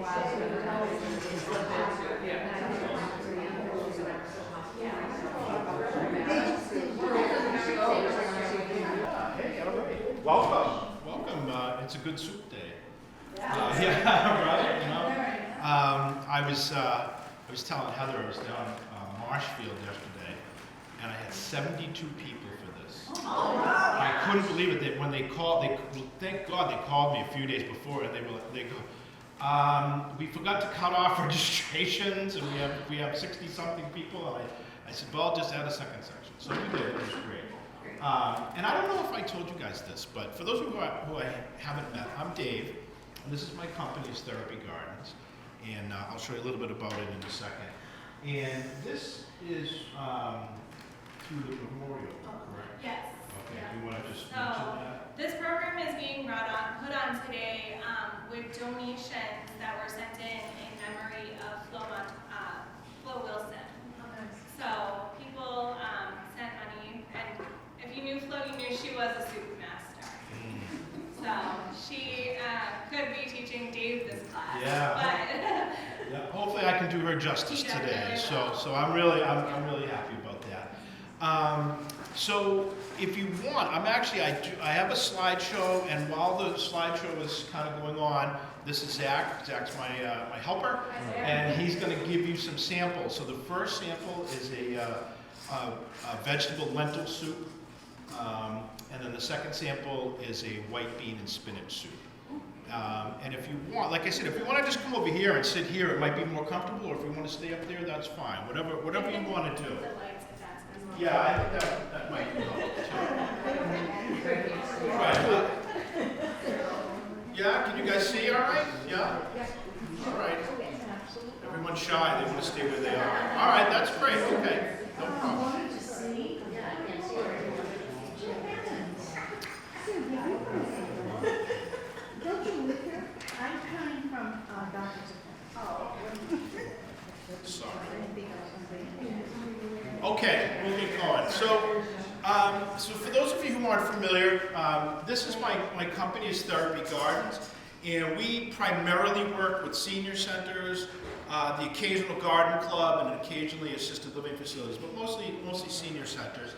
Hey, all right. Welcome. It's a good soup day. Yeah, right. You know, I was telling Heather I was down Marshfield yesterday, and I had 72 people for this. I couldn't believe it. That when they called, thank God they called me a few days before, and they go, we forgot to cut off registrations, and we have 60-something people. And I said, well, I'll just add a second section. So we did. It was great. And I don't know if I told you guys this, but for those of you who I haven't met, I'm Dave, and this is my company's Therapy Gardens, and I'll show you a little bit about it in a second. And this is through the memorial, correct? Yes. Okay, Yeah. do you want to just mention that? This program is being put on today with donations that were sent in memory of Flo Wilson. So people sent money, and if you knew Flo, you knew she was a soup master. So she could be teaching Dave this class. Yeah. Yeah. Hopefully, I can do her justice today. So I'm really happy about that. So if you want, I have a slideshow, and while the slideshow is kind of going on, this is Zach. Zach's my helper, and he's going to give you some samples. So the first sample is a vegetable lentil soup, and then the second sample is a white bean and spinach soup. And if you want, like I said, if you want to just come over here and sit here, it might be more comfortable, or if you want to stay up there, that's fine. Whatever you want to do. Yeah, I think that might help too. All right. Yeah, can you guys see all right? Yeah? All right. Everyone's shy. They want to stay where they are. All right, that's great. Okay. No problem. I'm coming from Dr. Sorry. Okay, we'll get going. So for those of you who aren't familiar, this is my company's Therapy Gardens, and we primarily work with senior centers, the occasional garden club, and occasionally assisted living facilities, but mostly senior centers.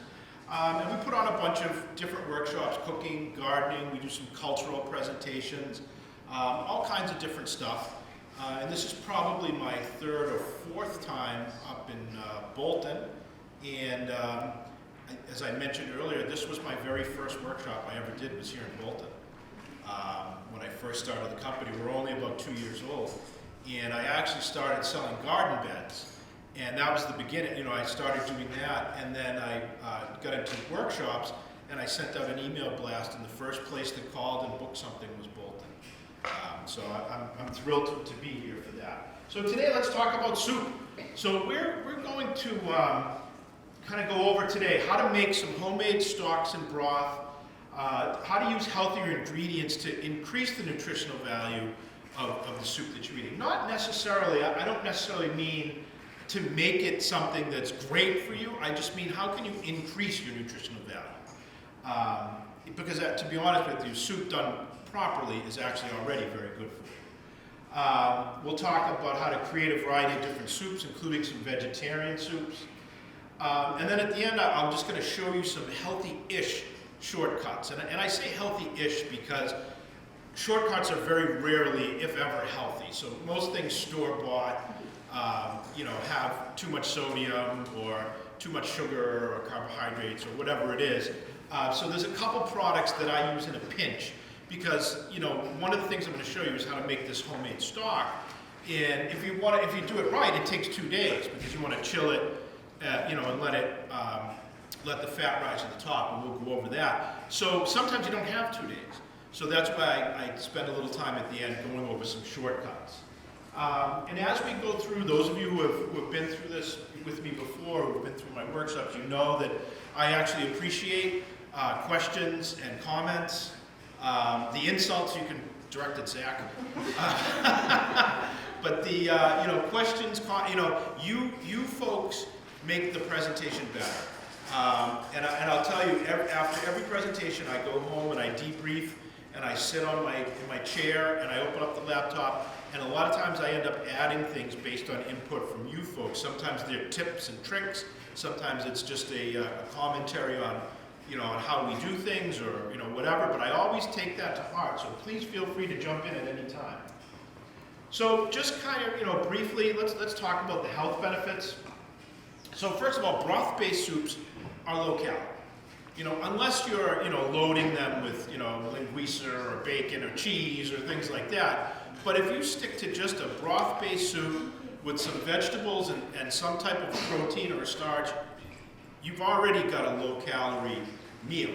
And we put on a bunch of different workshops, cooking, gardening. We do some cultural presentations, all kinds of different stuff. And this is probably my third or fourth time up in Bolton. And as I mentioned earlier, this was my very first workshop I ever did was here in Bolton. When I first started the company, we were only about 2 years old. And I actually started selling garden beds. And that was the beginning. You know, I started doing that, and then I got into workshops, and I sent out an email blast, and the first place that called and booked something was Bolton. So I'm thrilled to be here for that. So today, let's talk about soup. So we're going to kind of go over today how to make some homemade stocks and broth, how to use healthier ingredients to increase the nutritional value of the soup that you're eating. Not necessarily, I don't necessarily mean to make it something that's great for you. I just mean how can you increase your nutritional value? Because to be honest with you, soup done properly is actually already very good for you. We'll talk about how to create a variety of different soups, including some vegetarian soups. And then at the end, I'm just going to show you some healthy-ish shortcuts. And I say healthy-ish because shortcuts are very rarely, if ever, healthy. So most things store-bought, have too much sodium or too much sugar or carbohydrates or whatever it is. So there's a couple products that I use in a pinch because, one of the things I'm going to show you is how to make this homemade stock. And if you do it right, it takes 2 days because you want to chill it, and let the fat rise to the top, and we'll go over that. So sometimes you don't have 2 days. So that's why I spend a little time at the end going over some shortcuts. And as we go through, those of you who have been through this with me before, who have been through my workshops, you know that I actually appreciate questions and comments. The insults you can direct at Zach. But the questions, you folks make the presentation better. And I'll tell you, after every presentation, I go home and I debrief, and I sit on in my chair and I open up the laptop, and a lot of times I end up adding things based on input from you folks. Sometimes they're tips and tricks, sometimes it's just a commentary on, on how we do things or, whatever, but I always take that to heart, so please feel free to jump in at any time. So just kind of, briefly, let's talk about the health benefits. So first of all, broth-based soups are low calorie. Unless you're, loading them with, linguiça or bacon or cheese or things like that. But if you stick to just a broth-based soup with some vegetables and some type of protein or starch, you've already got a low-calorie meal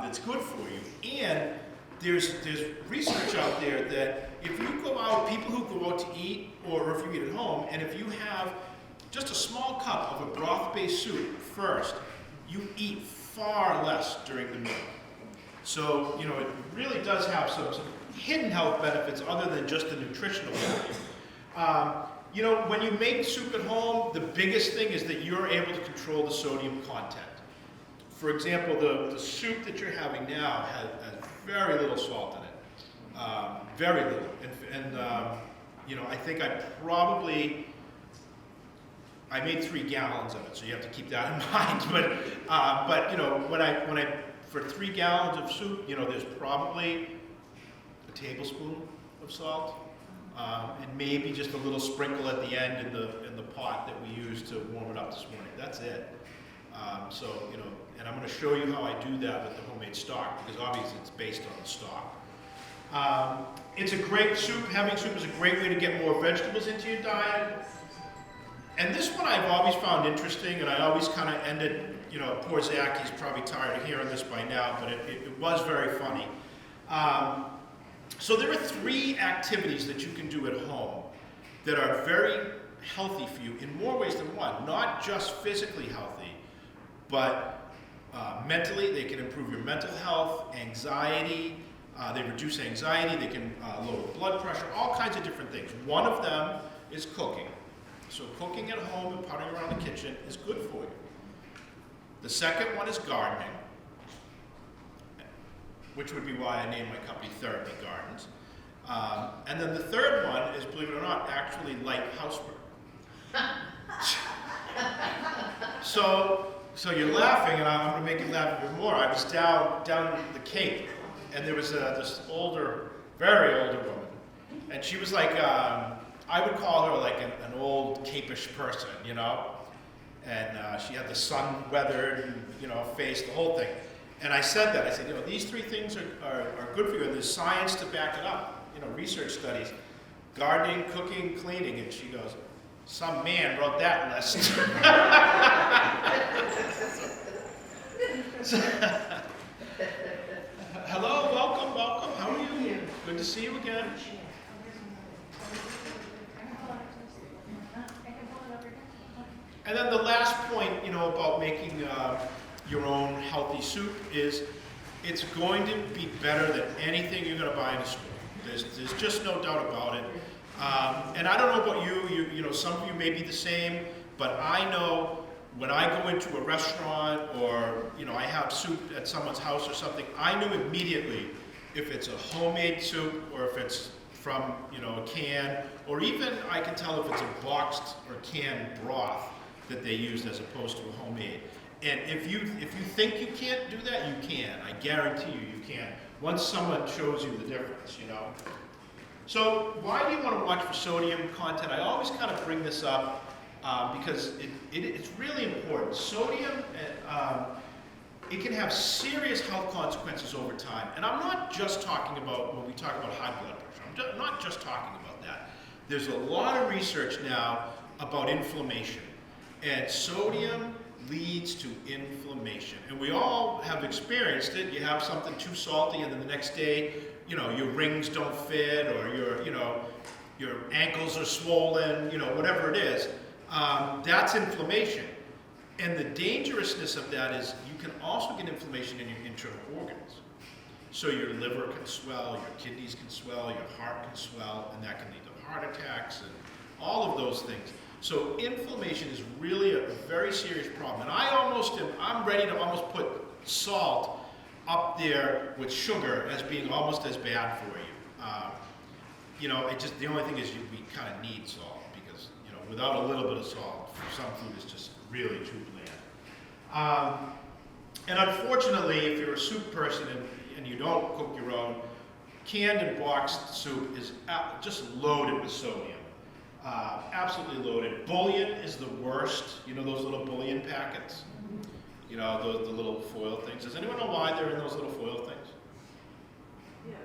that's good for you. And there's research out there that if you go out, people who go out to eat, or if you eat at home, and if you have just a small cup of a broth-based soup first, you eat far less during the meal. So, it really does have some hidden health benefits other than just the nutritional value. When you make soup at home, the biggest thing is that you're able to control the sodium content. For example, the soup that you're having now has very little salt in it. Very little. And I think I made 3 gallons of it, so you have to keep that in mind. But when I for 3 gallons of soup, there's probably a tablespoon of salt, and maybe just a little sprinkle at the end in the pot that we used to warm it up this morning. That's it. And I'm going to show you how I do that with the homemade stock, because obviously it's based on the stock. It's a great soup. Having soup is a great way to get more vegetables into your diet. And this one I've always found interesting, and I always kind of ended, poor Zach, he's probably tired of hearing this by now, but it was very funny. So there are 3 activities that you can do at home that are very healthy for you in more ways than one. Not just physically healthy, but mentally. They can improve your mental health, anxiety. They reduce anxiety. They can lower blood pressure, all kinds of different things. One of them is cooking. So cooking at home and putting around the kitchen is good for you. The second one is gardening, which would be why I named my company Therapy Gardens. And then the third one is, believe it or not, actually light housework. So you're laughing, and I'm going to make you laugh even more. I was down the Cape, and there was this very older woman, and she was like, I would call her like an old Cape-ish person, and she had the sun-weathered, face, the whole thing. And I said that. I said, these 3 things are good for you, and there's science to back it up. Research studies, gardening, cooking, cleaning. And she goes, some man wrote that list. Hello, welcome. How are you? Good to see you again. And then the last point, about making your own healthy soup is it's going to be better than anything you're going to buy in a store. There's just no doubt about it. And I don't know about you, some of you may be the same, but I know when I go into a restaurant or, I have soup at someone's house or something, I know immediately if it's a homemade soup or if it's from, a can, or even I can tell if it's a boxed or canned broth that they used as opposed to a homemade. And if you think you can't do that, you can. I guarantee you can. Once someone shows you the difference, So why do you want to watch for sodium content? I always kind of bring this up because it's really important. Sodium, it can have serious health consequences over time. And I'm not just talking about when we talk about high blood pressure. I'm not just talking about that. There's a lot of research now about inflammation. And sodium leads to inflammation. And we all have experienced it. You have something too salty and then the next day, your rings don't fit or your ankles are swollen, whatever it is. That's inflammation. And the dangerousness of that is you can also get inflammation in your internal organs. So your liver can swell, your kidneys can swell, your heart can swell, and that can lead to heart attacks and all of those things. So inflammation is really a very serious problem. And I'm ready to almost put salt up there with sugar as being almost as bad for you. The only thing is we kind of need salt because, without a little bit of salt, some food is just really too bland. And unfortunately, if you're a soup person and you don't cook your own, canned and boxed soup is just loaded with sodium. Absolutely loaded. Bouillon is the worst. You know those little bouillon packets? The little foil things. Does anyone know why they're in those little foil things? Yes.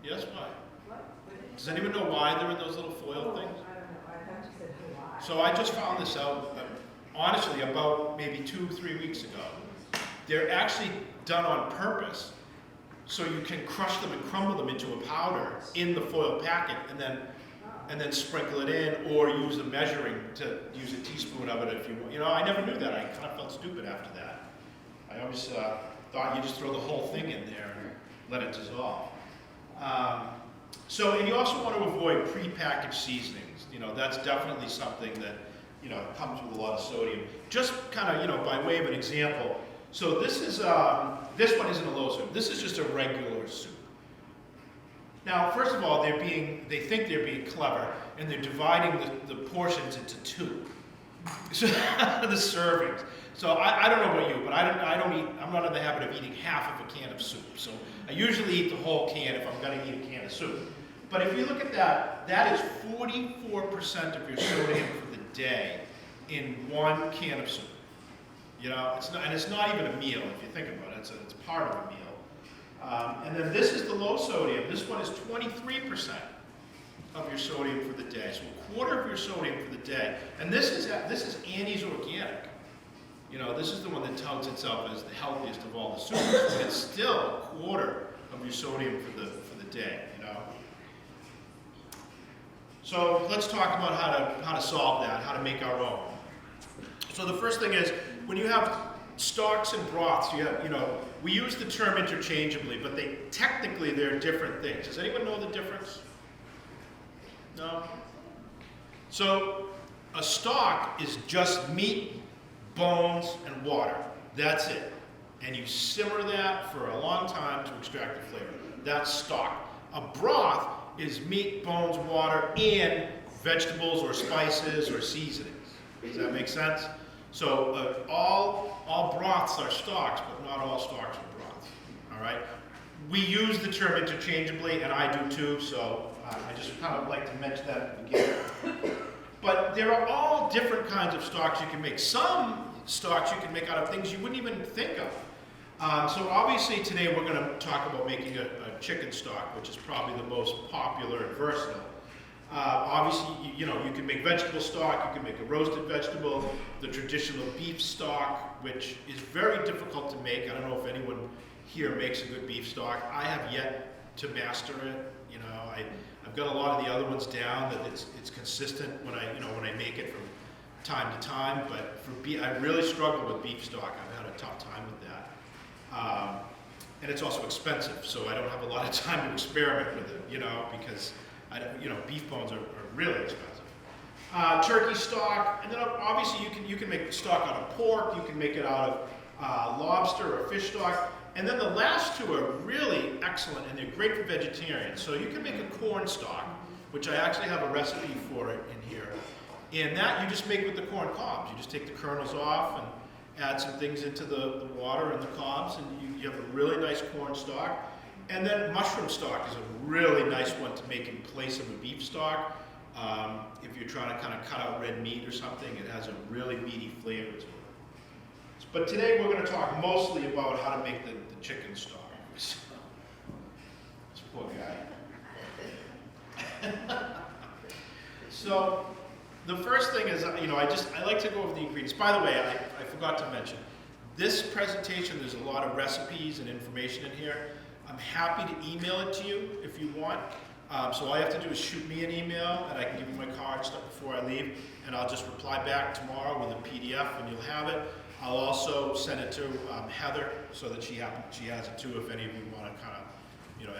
Yes, why? What? Does anyone know why they're in those little foil things? I don't know. I thought you said why. So I just found this out, honestly, about maybe 2-3 weeks ago. They're actually done on purpose, so you can crush them and crumble them into a powder in the foil packet, and then sprinkle it in, or use a measuring to use a teaspoon of it if you want. I never knew that. I kind of felt stupid after that. I always thought you just throw the whole thing in there and let it dissolve. And you also want to avoid prepackaged seasonings. That's definitely something that, comes with a lot of sodium. Just kind of, by way of an example. So this one isn't a low soup. This is just a regular soup. Now, first of all, they think they're being clever, and they're dividing the portions into two. So the servings. So I don't know about you, but I'm not in the habit of eating half of a can of soup. So I usually eat the whole can if I'm going to eat a can of soup. But if you look at that is 44% of your sodium for the day in one can of soup. It's not even a meal if you think about it. It's part of a meal. And then this is the low sodium. This one is 23% of your sodium for the day. So a quarter of your sodium for the day. And this is Annie's Organic. This is the one that touts itself as the healthiest of all the soups, but it's still a quarter of your sodium for the day. So let's talk about how to solve that, how to make our own. So the first thing is, when you have stocks and broths, we use the term interchangeably, but technically they're different things. Does anyone know the difference? No? So a stock is just meat, bones, and water. That's it. And you simmer that for a long time to extract the flavor. That's stock. A broth is meat, bones, water, and vegetables or spices or seasonings. Does that make sense? So all broths are stocks, but not all stocks are broths. All right? We use the term interchangeably, and I do too, so I just kind of like to mention that at the beginning. But there are all different kinds of stocks you can make. Some stocks you can make out of things you wouldn't even think of. So obviously today we're going to talk about making a chicken stock, which is probably the most popular and versatile. Obviously, you can make vegetable stock, you can make a roasted vegetable, the traditional beef stock, which is very difficult to make. I don't know if anyone here makes a good beef stock. I have yet to master it. I've got a lot of the other ones down, that it's consistent when I make it from time to time, but for beef, I really struggle with beef stock. I've had a tough time with that. And it's also expensive, so I don't have a lot of time to experiment with it, because beef bones are really expensive. Turkey stock, and then obviously you can make stock out of pork, you can make it out of lobster or fish stock, and then the last two are really excellent, and they're great for vegetarians. So you can make a corn stock, which I actually have a recipe for it in here, and that you just make with the corn cobs. You just take the kernels off and add some things into the water and the cobs, and you have a really nice corn stock. And then mushroom stock is a really nice one to make in place of a beef stock. If you're trying to kind of cut out red meat or something, it has a really meaty flavor to it. But today we're going to talk mostly about how to make the chicken stock. This poor guy. So the first thing is, I like to go over the ingredients. By the way, I forgot to mention, this presentation, there's a lot of recipes and information in here. I'm happy to email it to you if you want. So all you have to do is shoot me an email, and I can give you my card stuff before I leave, and I'll just reply back tomorrow with a PDF, and you'll have it. I'll also send it to Heather, so that she has it too, if any of you want to kind of,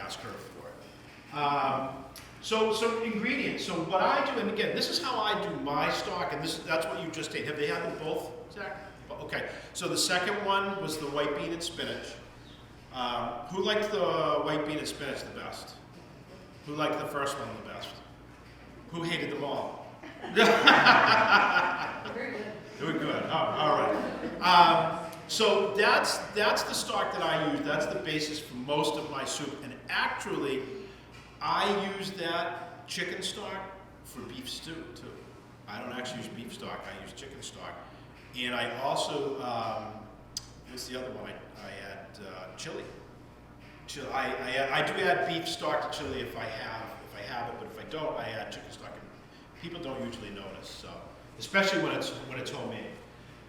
ask her for it. So ingredients. So what I do, and again, this is how I do my stock, and that's what you just ate. Have they had them both, Zach? Okay. So the second one was the white bean and spinach. Who liked the white bean and spinach the best? Who liked the first one the best? Who hated them all? Very good. Very good. Oh, all right. So that's the stock that I use. That's the basis for most of my soup. And actually, I use that chicken stock for beef stew too. I don't actually use beef stock. I use chicken stock. And I also, what's the other one? I add chili. I do add beef stock to chili if I have it, but if I don't, I add chicken stock. And people don't usually notice, so especially when it's homemade.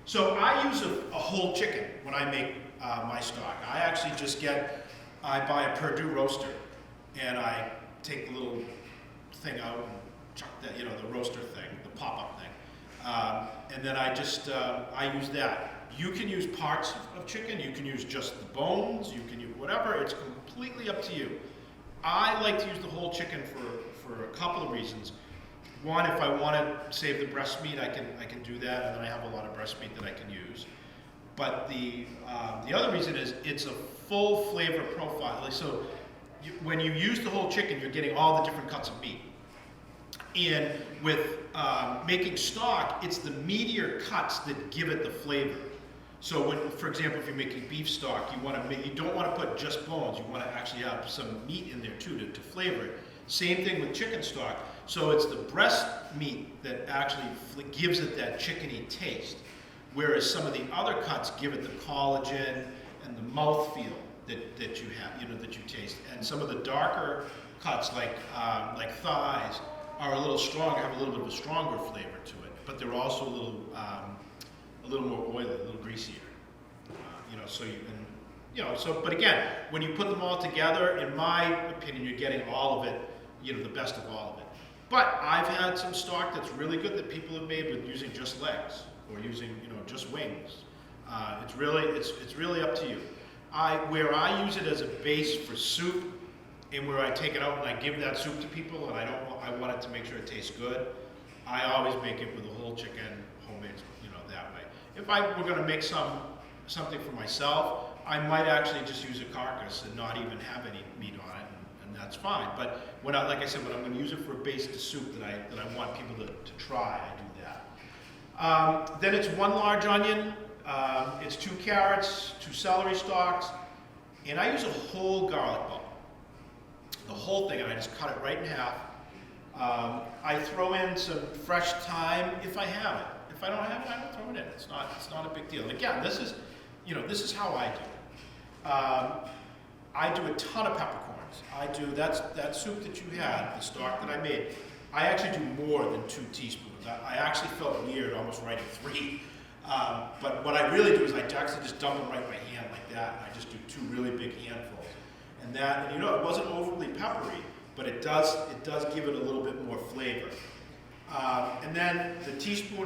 So I use a whole chicken when I make my stock. I actually I buy a Purdue roaster, and I take the little thing out and chuck that, the roaster thing, the pop-up thing, and then I use that. You can use parts of chicken, you can use just the bones, you can use whatever, it's completely up to you. I like to use the whole chicken for a couple of reasons. One, if I want to save the breast meat, I can do that, and then I have a lot of breast meat that I can use. But the other reason is it's a full flavor profile. So when you use the whole chicken, you're getting all the different cuts of meat. And with making stock, it's the meatier cuts that give it the flavor. So when, for example, if you're making beef stock, you don't want to put just bones. You want to actually have some meat in there too to flavor it. Same thing with chicken stock. So it's the breast meat that actually gives it that chickeny taste, whereas some of the other cuts give it the collagen and the mouthfeel that you have, that you taste. And some of the darker cuts, like thighs, are a little stronger, have a little bit of a stronger flavor to it, but they're also a little more oily, a little greasier. But again, when you put them all together, in my opinion, you're getting all of it, the best of all of it. But I've had some stock that's really good that people have made with using just legs or using, just wings. It's really up to you. Where I use it as a base for soup, and where I take it out and I give that soup to people, and I want it to make sure it tastes good, I always make it with a whole chicken, homemade, that way. If I were going to make something for myself, I might actually just use a carcass and not even have any meat on it, and that's fine. But when I'm going to use it for a base to soup that I want people to try, I do that. Then it's 1 large onion, it's 2 carrots, 2 celery stalks, and I use a whole garlic bulb. The whole thing, and I just cut it right in half. I throw in some fresh thyme if I have it. If I don't have it, I don't throw it in. It's not a big deal. And again, this is how I do it. I do a ton of peppercorns. That soup that you had, the stock that I made, I actually do more than 2 teaspoons. I actually felt weird almost writing 3. But what I really do is I actually just dump them right in my hand like that, and I just do 2 really big handfuls. And it wasn't overly peppery, but it does give it a little bit more flavor. And then the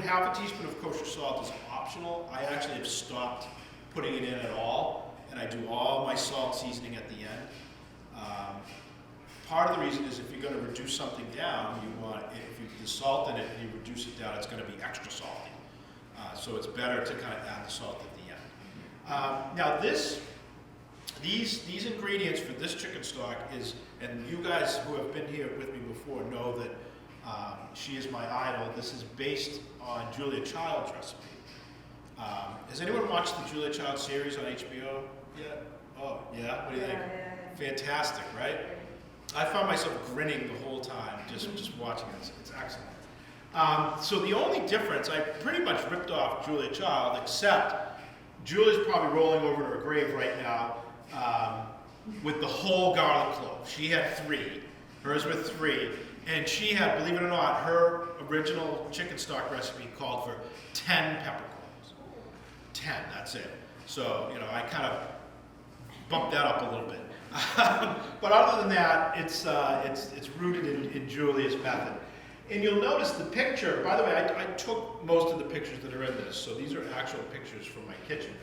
half a teaspoon of kosher salt is optional. I actually have stopped putting it in at all, and I do all my salt seasoning at the end. Part of the reason is if you're going to reduce something down, if you put the salt in it and you reduce it down, it's going to be extra salty. So it's better to kind of add the salt at the end. Now these ingredients for this chicken stock and you guys who have been here with me before know that she is my idol. This is based on Julia Child's recipe. Has anyone watched the Julia Child series on HBO yet? Oh, yeah? What do you think? Yeah. Fantastic, right? I found myself grinning the whole time just watching it. It's excellent. So the only difference, I pretty much ripped off Julia Child, except Julia's probably rolling over to her grave right now with the whole garlic clove. She had 3. Hers were 3. And she had, believe it or not, her original chicken stock recipe called for 10 peppercorns. 10, that's it. So, I kind of bumped that up a little bit. But other than that, it's rooted in Julia's method. And you'll notice the picture, by the way, I took most of the pictures that are in this, so these are actual pictures from my kitchen.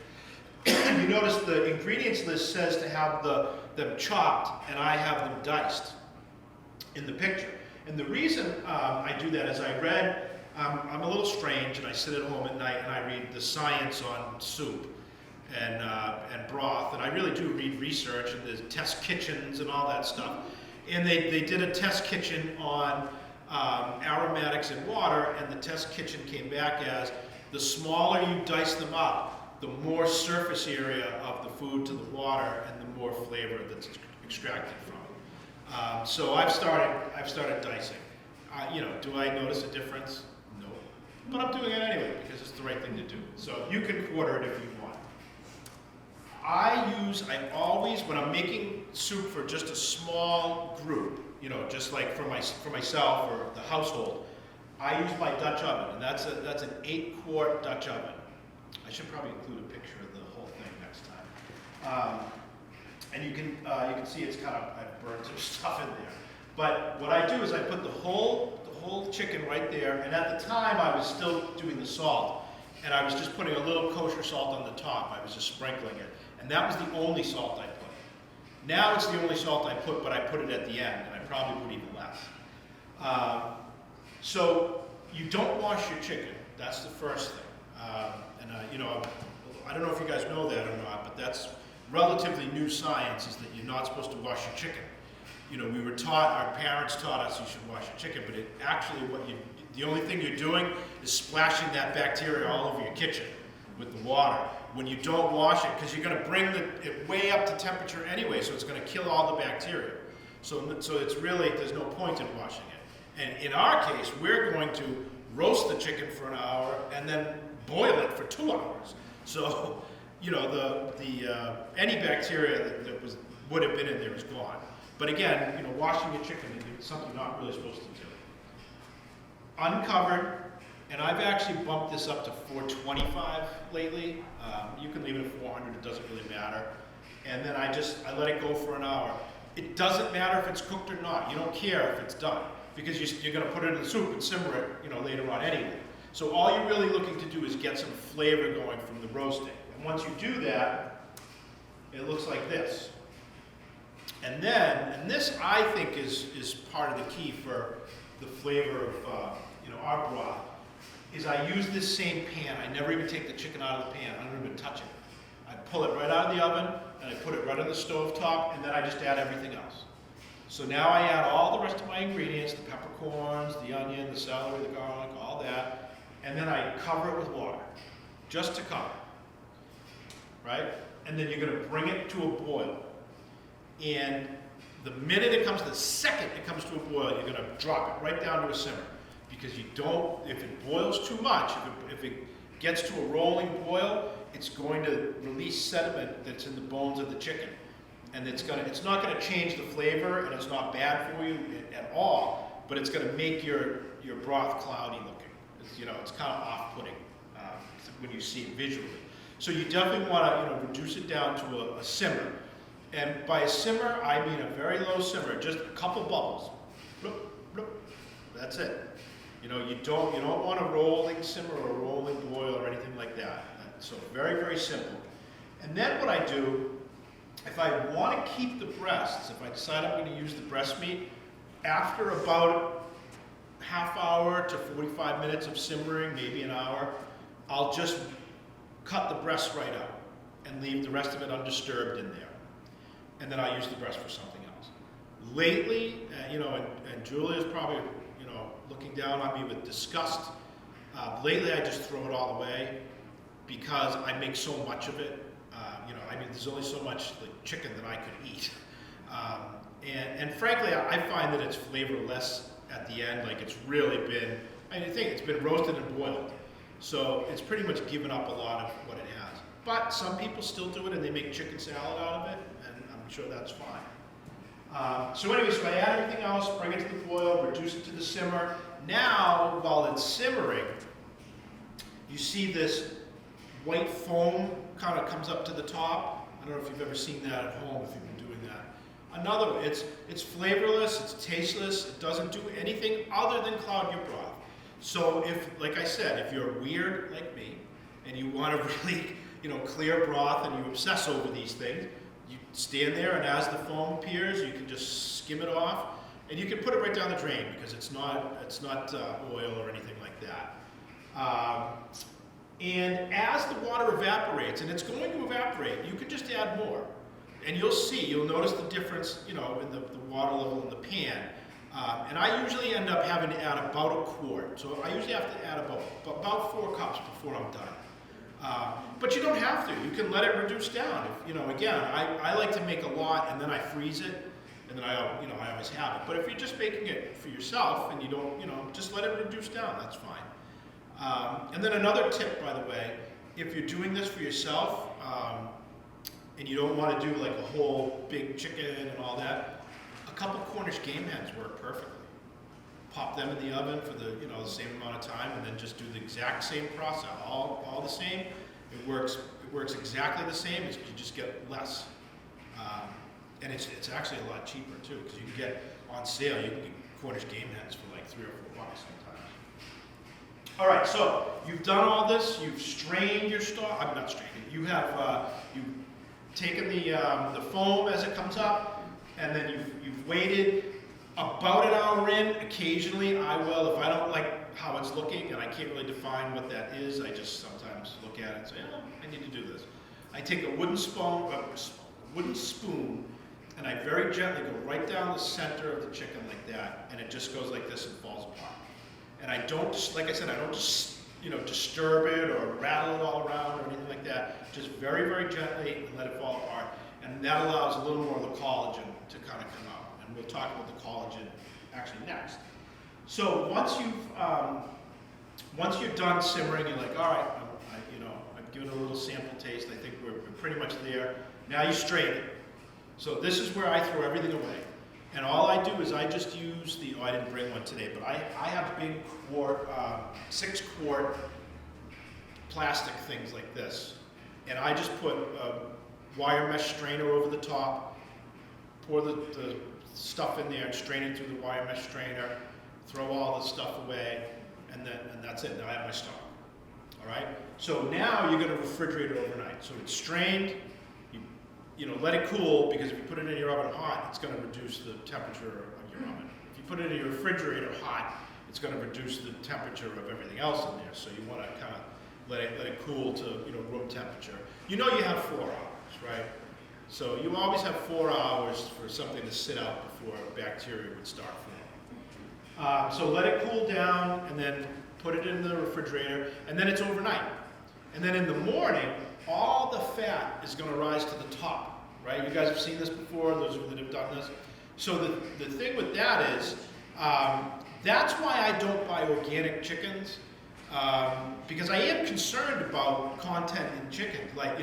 You notice the ingredients list says to have them chopped, and I have them diced in the picture. And the reason I do that is I read, I'm a little strange, and I sit at home at night and I read the science on soup. and broth, and I really do read research, and there's test kitchens and all that stuff. And they did a test kitchen on aromatics in water, and the test kitchen came back as the smaller you dice them up, the more surface area of the food to the water, and the more flavor that's extracted from it. So I've started dicing. Do I notice a difference? No, but I'm doing it anyway because it's the right thing to do. So you can quarter it if you want. I always, when I'm making soup for just a small group, just like for myself or the household, I use my Dutch oven, and that's an 8-quart Dutch oven. I should probably include a picture of the whole thing next time. And you can see it's I've burned some stuff in there. But what I do is I put the whole chicken right there, and at the time I was still doing the salt, and I was just putting a little kosher salt on the top. I was just sprinkling it, and that was the only salt I put. Now it's the only salt I put, but I put it at the end, and I probably put even less. So you don't wash your chicken. That's the first thing. I don't know if you guys know that or not, but that's relatively new science, is that you're not supposed to wash your chicken. We were taught, our parents taught us you should wash your chicken, but the only thing you're doing is splashing that bacteria all over your kitchen with the water. When you don't wash it, because you're going to bring it way up to temperature anyway, so it's going to kill all the bacteria. So it's really, there's no point in washing it. And in our case, we're going to roast the chicken for an hour and then boil it for 2 hours. So, any bacteria that would have been in there is gone. But again, washing your chicken is something you're not really supposed to do. Uncovered, and I've actually bumped this up to 425 lately. You can leave it at 400, it doesn't really matter. And then I let it go for an hour. It doesn't matter if it's cooked or not. You don't care if it's done, because you're going to put it in the soup and simmer it, later on anyway. So all you're really looking to do is get some flavor going from the roasting. And once you do that, it looks like this. And this I think is part of the key for the flavor of our broth, is I use this same pan. I never even take the chicken out of the pan. I don't even touch it. I pull it right out of the oven, and I put it right on the stove top, and then I just add everything else. So now I add all the rest of my ingredients, the peppercorns, the onion, the celery, the garlic, all that, and then I cover it with water, just to cover, right? And then you're going to bring it to a boil. And the second it comes to a boil, you're going to drop it right down to a simmer. Because if it boils too much, if it gets to a rolling boil, it's going to release sediment that's in the bones of the chicken. And it's not going to change the flavor, and it's not bad for you at all, but it's going to make your broth cloudy looking. It's kind of off-putting when you see it visually. So you definitely want to reduce it down to a simmer. And by a simmer, I mean a very low simmer, just a couple bubbles. Bloop, bloop. That's it. You don't want a rolling simmer or a rolling boil or anything like that. So very, very simple. And then what I do, if I want to keep the breasts, if I decide I'm going to use the breast meat, after about half hour to 45 minutes of simmering, maybe an hour, I'll just cut the breast right out and leave the rest of it undisturbed in there. And then I use the breast for something else. Lately, and Julia's probably, looking down on me with disgust. Lately, I just throw it all away because I make so much of it. There's only so much chicken that I could eat. And frankly, I find that it's flavorless at the end. Like it's really been, it's been roasted and boiled. So it's pretty much given up a lot of what it has. But some people still do it and they make chicken salad out of it, and I'm sure that's fine. So I add everything else, bring it to the boil, reduce it to the simmer. Now, while it's simmering, you see this white foam kind of comes up to the top. I don't know if you've ever seen that at home, if you've been doing that. Another, it's flavorless, it's tasteless, it doesn't do anything other than cloud your broth. So like I said, if you're weird like me, and you want to really, clear broth and you obsess over these things, you stand there, and as the foam appears, you can just skim it off, and you can put it right down the drain because it's not oil or anything like that. And as the water evaporates, and it's going to evaporate, you can just add more. And you'll notice the difference, in the water level in the pan. And I usually end up having to add about a quart. So I usually have to add about 4 cups before I'm done. But you don't have to. You can let it reduce down. Again, I like to make a lot and then I freeze it, and then I always have it. But if you're just making it for yourself and you don't, just let it reduce down. That's fine. And then another tip, by the way, if you're doing this for yourself and you don't want to do like a whole big chicken and all that, a couple Cornish game hens work perfectly. Pop them in the oven for the same amount of time, and then just do the exact same process, all the same. It works exactly the same. You just get less, and it's actually a lot cheaper too, because you can get on sale. You can get Cornish game hens for like $3 or $4 sometimes. All right, so you've done all this. You've strained your stock. I'm not strained it. You have you've taken the foam as it comes up, and then you've waited about an hour in. Occasionally I will, if I don't like how it's looking and I can't really define what that is, I just sometimes look at it and say, oh, I need to do this. I take a wooden spoon, and I very gently go right down the center of the chicken like that, and it just goes like this and falls apart. And I don't, like I said, I don't just disturb it or rattle it all around or anything like that. Just very, very gently and let it fall apart. And that allows a little more of the collagen to kind of come out. And we'll talk about the collagen actually next. So once you're done simmering, you're like, all right, I've given it a little sample taste. I think we're pretty much there. Now you strain it. So this is where I throw everything away. And all I do is I just use I didn't bring one today, but I have big 6-quart plastic things like this. And I just put a wire mesh strainer over the top, pour the stuff in there and strain it through the wire mesh strainer, throw all the stuff away, and that's it. Now I have my stock. All right? So now you're going to refrigerate it overnight. So it's strained. Let it cool, because if you put it in your oven hot, it's going to reduce the temperature of your oven. If you put it in your refrigerator hot, it's going to reduce the temperature of everything else in there. So you want to kind of let it cool to room temperature. You have 4 hours, right? So you always have 4 hours for something to sit out before bacteria would start forming. So let it cool down, and then put it in the refrigerator, and then it's overnight. And then in the morning, all the fat is going to rise to the top, right? You guys have seen this before, those of you that have done this. So the thing with that is, that's why I don't buy organic chickens, because I am concerned about content in chicken, like,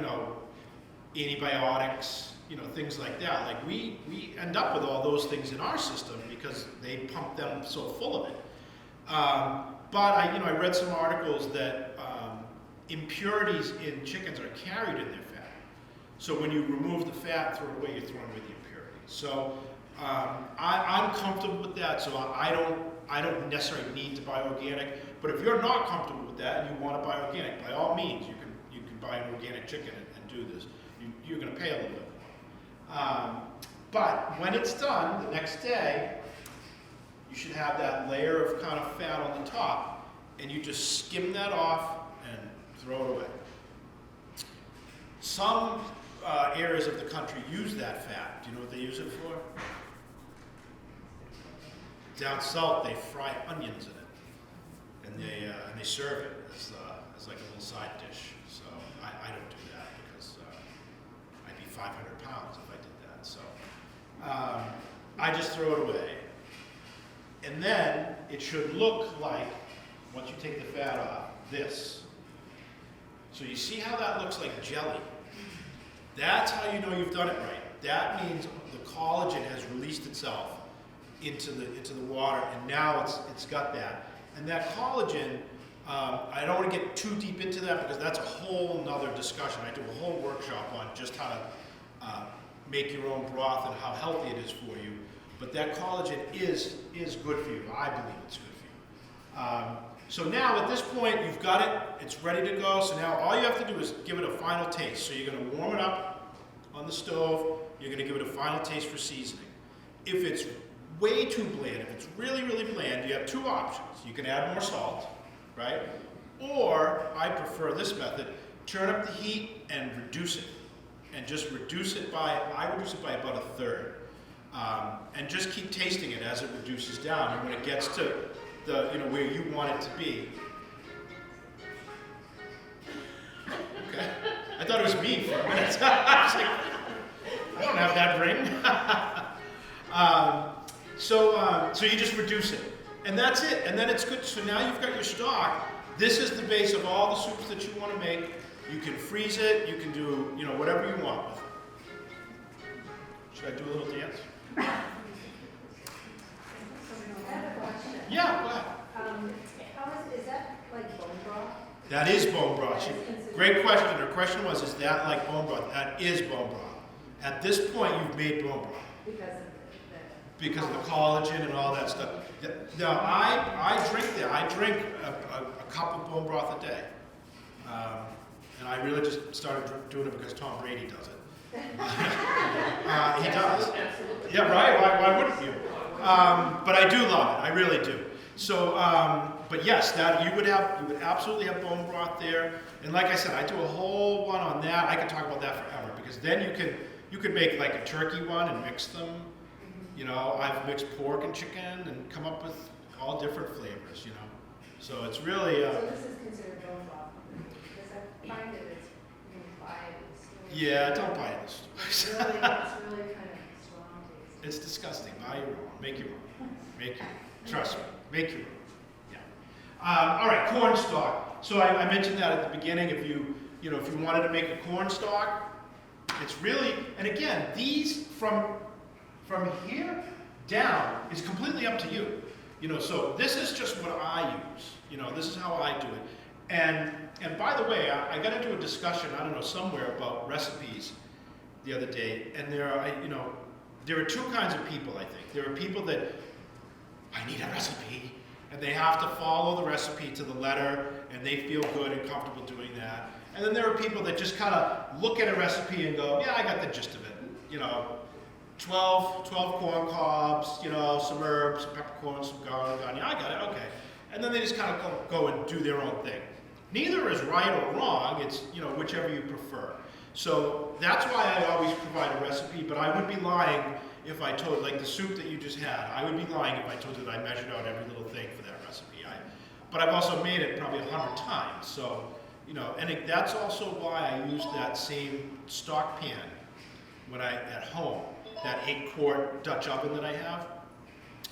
antibiotics, things like that. Like we end up with all those things in our system because they pump them so full of it. But I read some articles that impurities in chickens are carried in their fat. So when you remove the fat, throw it away, you're throwing away the impurities. So I'm comfortable with that. So I don't necessarily need to buy organic. But if you're not comfortable with that and you want to buy organic, by all means, you can buy an organic chicken and do this. You're going to pay a little bit more. But when it's done, the next day, you should have that layer of kind of fat on the top, and you just skim that off and throw it away. Some areas of the country use that fat. Do you know what they use it for? Down south, they fry onions in it, and they serve it as like a little side dish. So I don't do that because I'd be 500 pounds if I did that. So I just throw it away, and then it should look like, once you take the fat off, this. So you see how that looks like jelly? That's how you know you've done it right. That means the collagen has released itself into the water, and now it's got that. And that collagen, I don't want to get too deep into that because that's a whole nother discussion. I do a whole workshop on just how to make your own broth and how healthy it is for you. But that collagen is good for you. I believe it's good for you. So now at this point, you've got it, it's ready to go. So now all you have to do is give it a final taste. So you're going to warm it up on the stove. You're going to give it a final taste for seasoning. If it's way too bland, if it's really, really bland, you have 2 options. You can add more salt, right? Or, I prefer this method, turn up the heat and reduce it. And just reduce it by, I reduce it by about a third. And just keep tasting it as it reduces down. And when it gets to the, where you want it to be. Okay. I thought it was me for a minute. I was like, I don't have that ring. So you just reduce it. And that's it. And then it's good. So now you've got your stock. This is the base of all the soups that you want to make. You can freeze it. You can do, whatever you want with it. Should I do a little dance? I have a question. Yeah, go ahead. Is that like bone broth? That is bone broth. Great question. Her question was, is that like bone broth? That is bone broth. At this point, you've made bone broth. Because of the collagen and all that stuff. Now, I drink that. I drink a cup of bone broth a day. And I really just started doing it because Tom Brady does it. He does. Yeah, right? Why wouldn't you? But I do love it. I really do. So, but yes, that you would absolutely have bone broth there. And like I said, I do a whole one on that. I could talk about that forever because then you could make like a turkey one and mix them. I've mixed pork and chicken and come up with all different flavors. So it's really. So this is considered bone broth because I find that it's buy it. Yeah, don't buy it. It's really kind of strong taste. It's disgusting. Buy your own. Make your own. Make your own. Trust me. Make your own. Yeah. All right, corn stalk. So I mentioned that at the beginning. If you wanted to make a corn stalk, it's really, and again, these from here down is completely up to you. So this is just what I use. This is how I do it. And by the way, I got into a discussion, I don't know, somewhere about recipes the other day, and there are two kinds of people, I think. There are people that, I need a recipe, and they have to follow the recipe to the letter, and they feel good and comfortable doing that. And then there are people that just kind of look at a recipe and go, yeah, I got the gist of it. 12 corn cobs, some herbs, some peppercorns, some garlic, onion, I got it, okay. And then they just kind of go and do their own thing. Neither is right or wrong, it's, whichever you prefer. So that's why I always provide a recipe, but I would be lying if I told, like the soup that you just had, I would be lying if I told you that I measured out every little thing for that recipe. But I've also made it probably 100 times, so, and that's also why I use that same stock pan at home. That 8-quart Dutch oven that I have,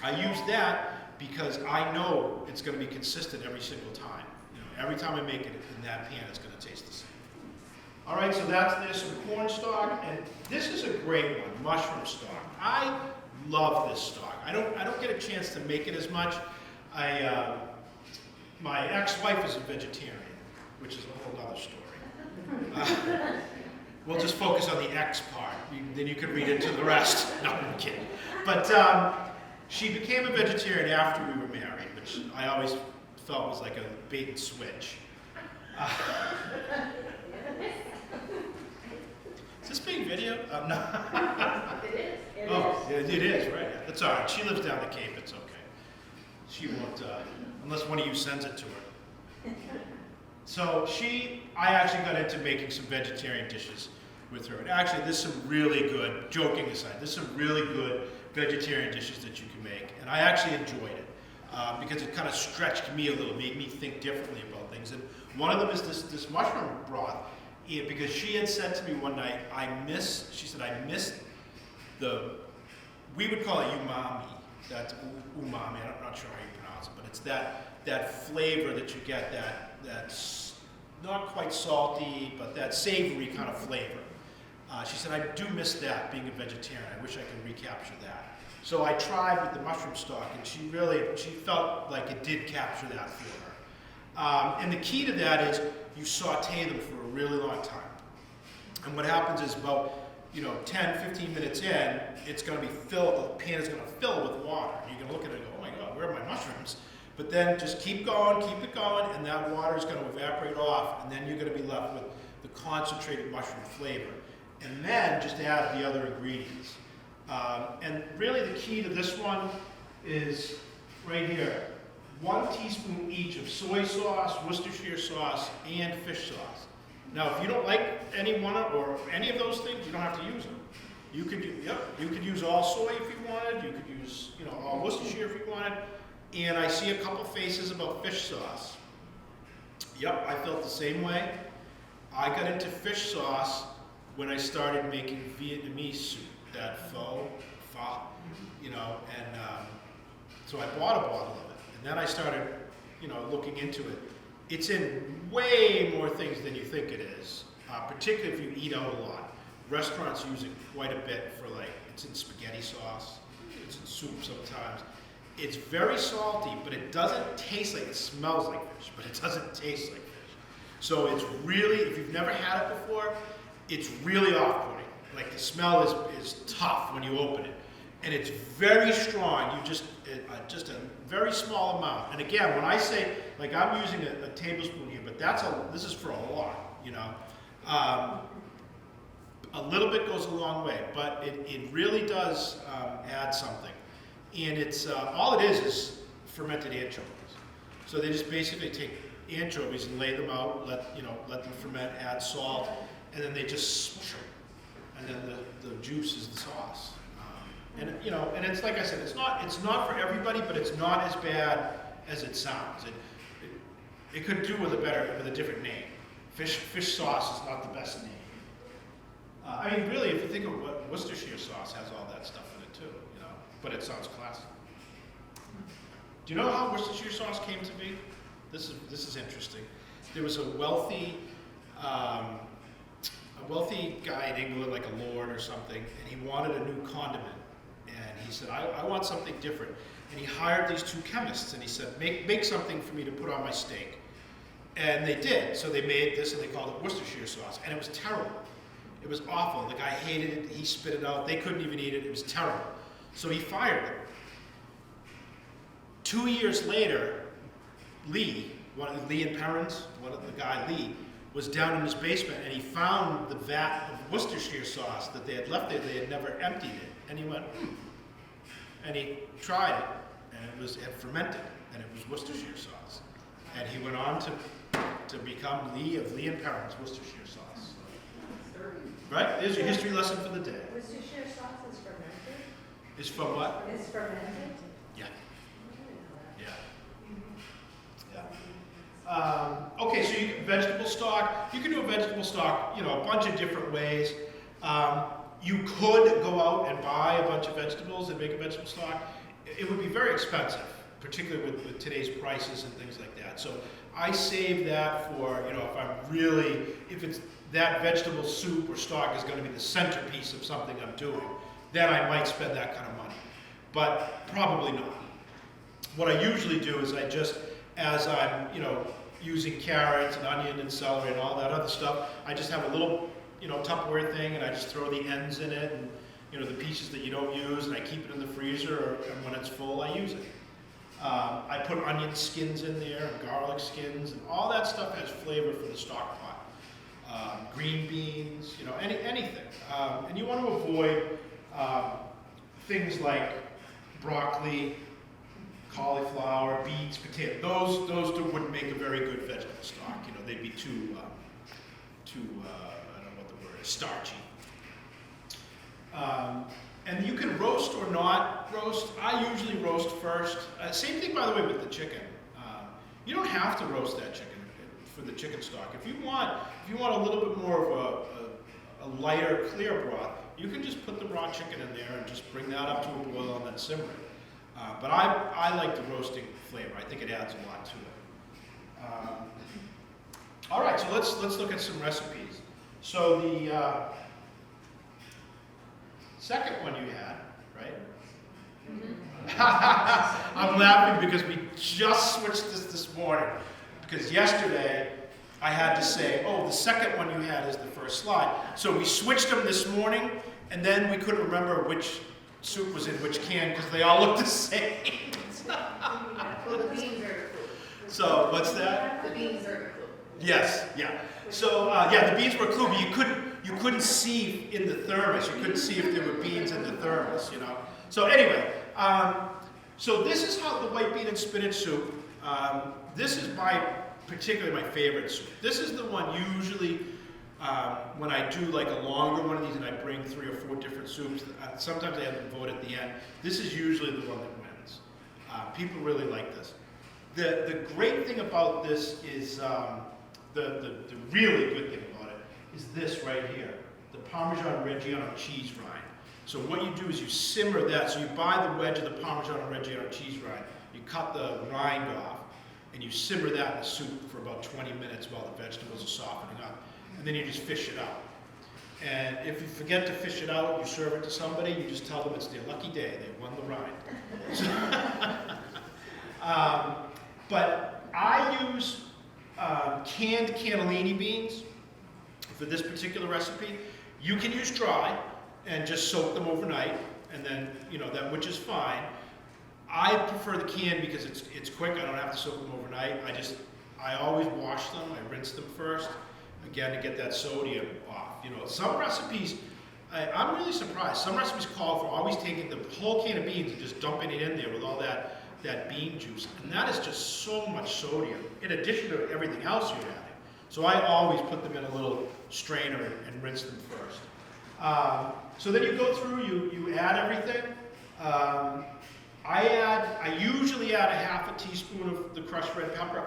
I use that because I know it's going to be consistent every single time. Every time I make it in that pan, it's going to taste the same. All right, so there's some corn stalk, and this is a great one, mushroom stock. I love this stock. I don't get a chance to make it as much. My ex-wife is a vegetarian, which is a whole other story. We'll just focus on the X part. Then you can read into the rest. No, I'm kidding. But she became a vegetarian after we were married, which I always felt was like a bait and switch. Is this being videoed? No. It is. It is, right. That's all right. She lives down the Cape. It's okay. She won't, unless one of you sends it to her. So I actually got into making some vegetarian dishes with her. And actually, there's some really good, joking aside, there's some really good vegetarian dishes that you can make. And I actually enjoyed it because it kind of stretched me a little, made me think differently about things. And one of them is this mushroom broth. Because she had said to me one night, she said, I miss we would call it umami. That's umami, I'm not sure how you pronounce it, but it's that flavor that you get, that's not quite salty, but that savory kind of flavor. She said, I do miss that being a vegetarian. I wish I could recapture that. So I tried with the mushroom stock, and she felt like it did capture that for her. And the key to that is you saute them for a really long time. And what happens is about 10, 15 minutes in, it's going to be filled, the pan is going to fill with water. You're going to look at it and go, oh my God, where are my mushrooms? But then just keep it going, and that water is going to evaporate off, and then you're going to be left with the concentrated mushroom flavor. And then just add the other ingredients. And really the key to this one is right here. 1 teaspoon each of soy sauce, Worcestershire sauce, and fish sauce. Now, if you don't like any one or any of those things, you don't have to use them. You could, you could use all soy if you wanted. You could use, all Worcestershire if you wanted. And I see a couple faces about fish sauce. Yep, I felt the same way. I got into fish sauce when I started making Vietnamese soup, that pho, and so I bought a bottle of it. And then I started, looking into it. It's in way more things than you think it is, particularly if you eat out a lot. Restaurants use it quite a bit for it's in spaghetti sauce, it's in soup sometimes. It's very salty, but it doesn't taste like, it smells like fish, but it doesn't taste like fish. So it's really, if you've never had it before, it's really off-putting. Like the smell is tough when you open it. And it's very strong, just a very small amount. And again, when I say, I'm using a tablespoon here, but this is for a lot, a little bit goes a long way, but it really does add something. And it's, all it is fermented anchovies. So they just basically take anchovies and lay them out, let them ferment, add salt, and then they just smush them. And then the juice is the sauce. And it's like I said, it's not for everybody, but it's not as bad as it sounds. It could do with a different name. Fish sauce is not the best name. I mean, really, if you think of what Worcestershire sauce has all that stuff in it too, but it sounds classic. Do you know how Worcestershire sauce came to be? This is interesting. There was a wealthy guy in England, like a lord or something, and he wanted a new condiment. And he said, I want something different. And he hired these 2 chemists, and he said, make something for me to put on my steak. And they did. So they made this, and they called it Worcestershire sauce. And it was terrible. It was awful. The guy hated it. He spit it out. They couldn't even eat it. It was terrible. So he fired them. 2 years later, Lee and Perrins, the guy Lee, was down in his basement, and he found the vat of Worcestershire sauce that they had left there. They had never emptied it. And he went, and he tried it, and it had fermented, and it was Worcestershire sauce. And he went on to become Lee of Lee and Perrins Worcestershire sauce. Right? There's your history lesson for the day. Worcestershire sauce is fermented? Is from what? It's fermented? Yeah. Okay, so you vegetable stock. You can do a vegetable stock, a bunch of different ways. You could go out and buy a bunch of vegetables and make a vegetable stock. It would be very expensive, particularly with today's prices and things like that. So I save that for, if it's that vegetable soup or stock is going to be the centerpiece of something I'm doing, then I might spend that kind of money. But probably not. What I usually do is as I'm, using carrots and onion and celery and all that other stuff, I just have a little, Tupperware thing, and I just throw the ends in it, and the pieces that you don't use, and I keep it in the freezer, and when it's full, I use it. I put onion skins in there, and garlic skins, and all that stuff has flavor for the stock pot. Green beans, anything. And you want to avoid things like broccoli, cauliflower, beets, potatoes. Those wouldn't make a very good vegetable stock. They'd be too I don't know what the word is, starchy. And you can roast or not roast. I usually roast first. Same thing, by the way, with the chicken. You don't have to roast that chicken for the chicken stock. If you want a little bit more of a lighter, clear broth, you can just put the raw chicken in there and just bring that up to a boil and then simmer it. But I like the roasting flavor. I think it adds a lot to it. All right, so let's look at some recipes. So the second one you had, right? Mm-hmm. I'm laughing because we just switched this morning. Because yesterday I had to say, the second one you had is the first slide. So we switched them this morning, and then we couldn't remember which soup was in which can because they all look the same. Well, the beans are included. So what's that? The beans are included. Yes, yeah. So the beans were included, but you couldn't see in the thermos. You couldn't see if there were beans in the thermos, So anyway, So this is how the white bean and spinach soup, this is particularly my favorite soup. This is the one usually, when I do like a longer one of these and I bring 3 or 4 different soups, sometimes I have them vote at the end. This is usually the one that wins. People really like this. The great thing about this is, the really good thing about it is this right here, the Parmesan Reggiano cheese rind. So what you do is you simmer that, so you buy the wedge of the Parmesan Reggiano cheese rind, you cut the rind off, and you simmer that in the soup for about 20 minutes while the vegetables are softening up. And then you just fish it out. And if you forget to fish it out, you serve it to somebody, you just tell them it's their lucky day, they won the rind. But I use canned cannellini beans for this particular recipe. You can use dry and just soak them overnight, and then, which is fine. I prefer the canned because it's quick, I don't have to soak them overnight. I always wash them, I rinse them first, again, to get that sodium off. Some recipes, I'm really surprised. Some recipes call for always taking the whole can of beans and just dumping it in there with all that bean juice. And that is just so much sodium, in addition to everything else you're adding. So I always put them in a little strainer and rinse them first. So then you go through, you add everything. I usually add a half a teaspoon of the crushed red pepper.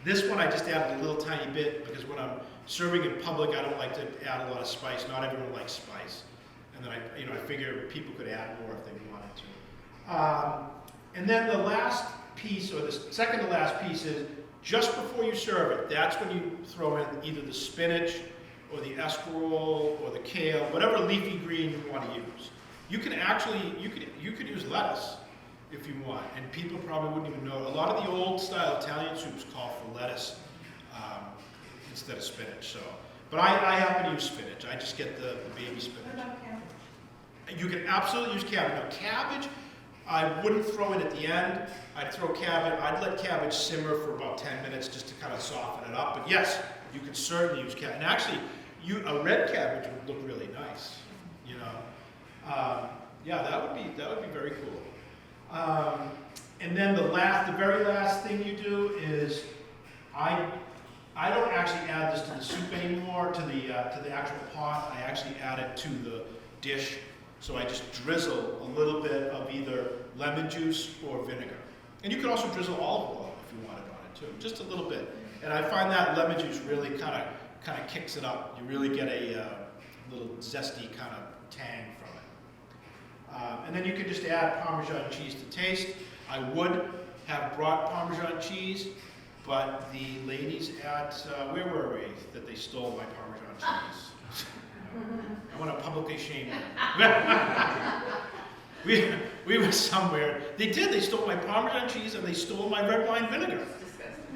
This one I just added a little tiny bit because when I'm serving in public, I don't like to add a lot of spice. Not everyone likes spice. And then I figure people could add more if they wanted to. And then the last piece, or the second to last piece, is just before you serve it. That's when you throw in either the spinach or the escarole or the kale, whatever leafy green you want to use. You can actually, you could use lettuce if you want, and people probably wouldn't even know. A lot of the old style Italian soups call for lettuce instead of spinach. But I happen to use spinach. I just get the baby spinach. What about cabbage? You can absolutely use cabbage. Now cabbage, I wouldn't throw in at the end. I'd throw cabbage, I'd let cabbage simmer for about 10 minutes just to kind of soften it up. But yes, you can certainly use cabbage. And actually, a red cabbage would look really nice, yeah, that would be very cool. And then the very last thing you do is, I don't actually add this to the soup anymore, to the actual pot. I actually add it to the dish. So I just drizzle a little bit of either lemon juice or vinegar. And you can also drizzle olive oil if you wanted on it too, just a little bit. And I find that lemon juice really kind of kicks it up. You really get a little zesty kind of tang from it. And then you can just add Parmesan cheese to taste. I would have brought Parmesan cheese, but the ladies at, where were we, that they stole my Parmesan cheese? I want to publicly shame them. We were somewhere. They stole my Parmesan cheese and they stole my red wine vinegar.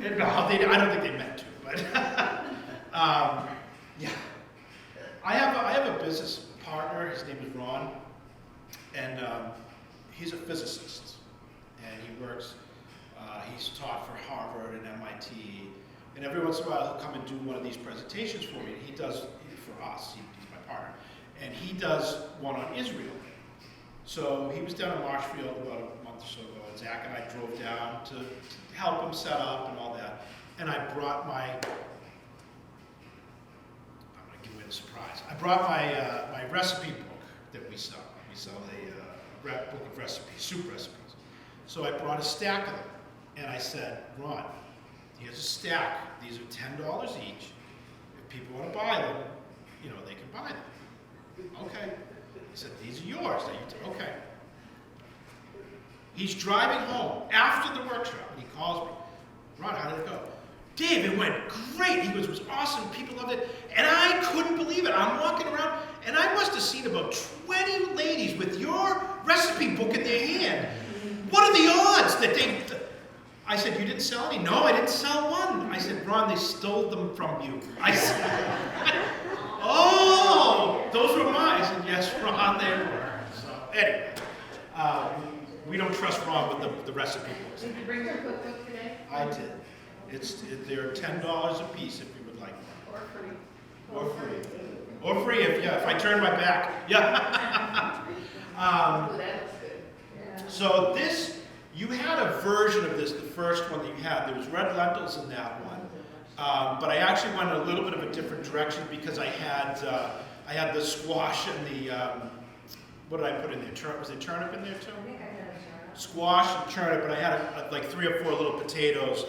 And, no, I don't think they meant to, but yeah. I have a business partner, his name is Ron, and he's a physicist, and he works, he's taught for Harvard and MIT, and every once in a while he'll come and do one of these presentations for me, and he does, for us, he's my partner, and he does one on Israel. So he was down in Marshfield about a month or so ago, and Zach and I drove down to help him set up and all that, and I brought my, I'm going to give away the surprise, I brought my recipe book that we sell. We sell a book of recipes, soup recipes. So I brought a stack of them, and I said, Ron, here's a stack. These are $10 each. If people want to buy them, they can buy them. Okay. He said, these are yours. Okay. He's driving home after the workshop, and he calls me. Ron, how did it go? Dave, it went great. He goes, it was awesome. People loved it. And I couldn't believe it. I'm walking around, and I must have seen about 20 ladies with your recipe book in their hand. What are the odds that they... I said, you didn't sell any? No, I didn't sell one. I said, Ron, they stole them from you. I said, oh, those were mine. I said, yes, Ron, they were. So, anyway, we don't trust Ron with the recipe books. Did you bring your cookbook today? I did. They're $10 a piece if you would like one. Or free? Or free. Or free if I turn my back. Yeah. Oh, that looks good. Yeah. So this You had a version of this, the first one that you had. There was red lentils in that one. But I actually went a little bit of a different direction because I had the squash and the, what did I put in there? Was there turnip in there too? I think I had a turnip. Squash and turnip, but I had like 3 or 4 little potatoes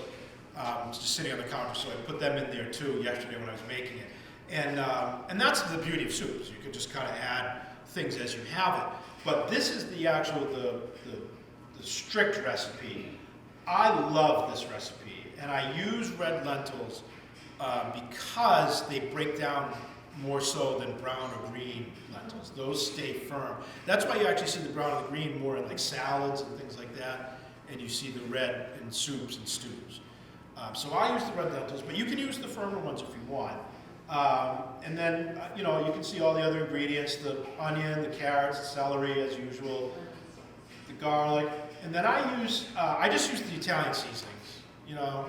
just sitting on the counter, so I put them in there too yesterday when I was making it. And that's the beauty of soups. You can just kind of add things as you have it. But this is the actual, the strict recipe. I love this recipe, and I use red lentils because they break down more so than brown or green lentils. Those stay firm. That's why you actually see the brown and the green more in like salads and things like that, and you see the red in soups and stews. So I use the red lentils, but you can use the firmer ones if you want. And then, you know, you can see all the other ingredients, the onion, the carrots, the celery as usual, the garlic. And then I just use the Italian seasonings. You know,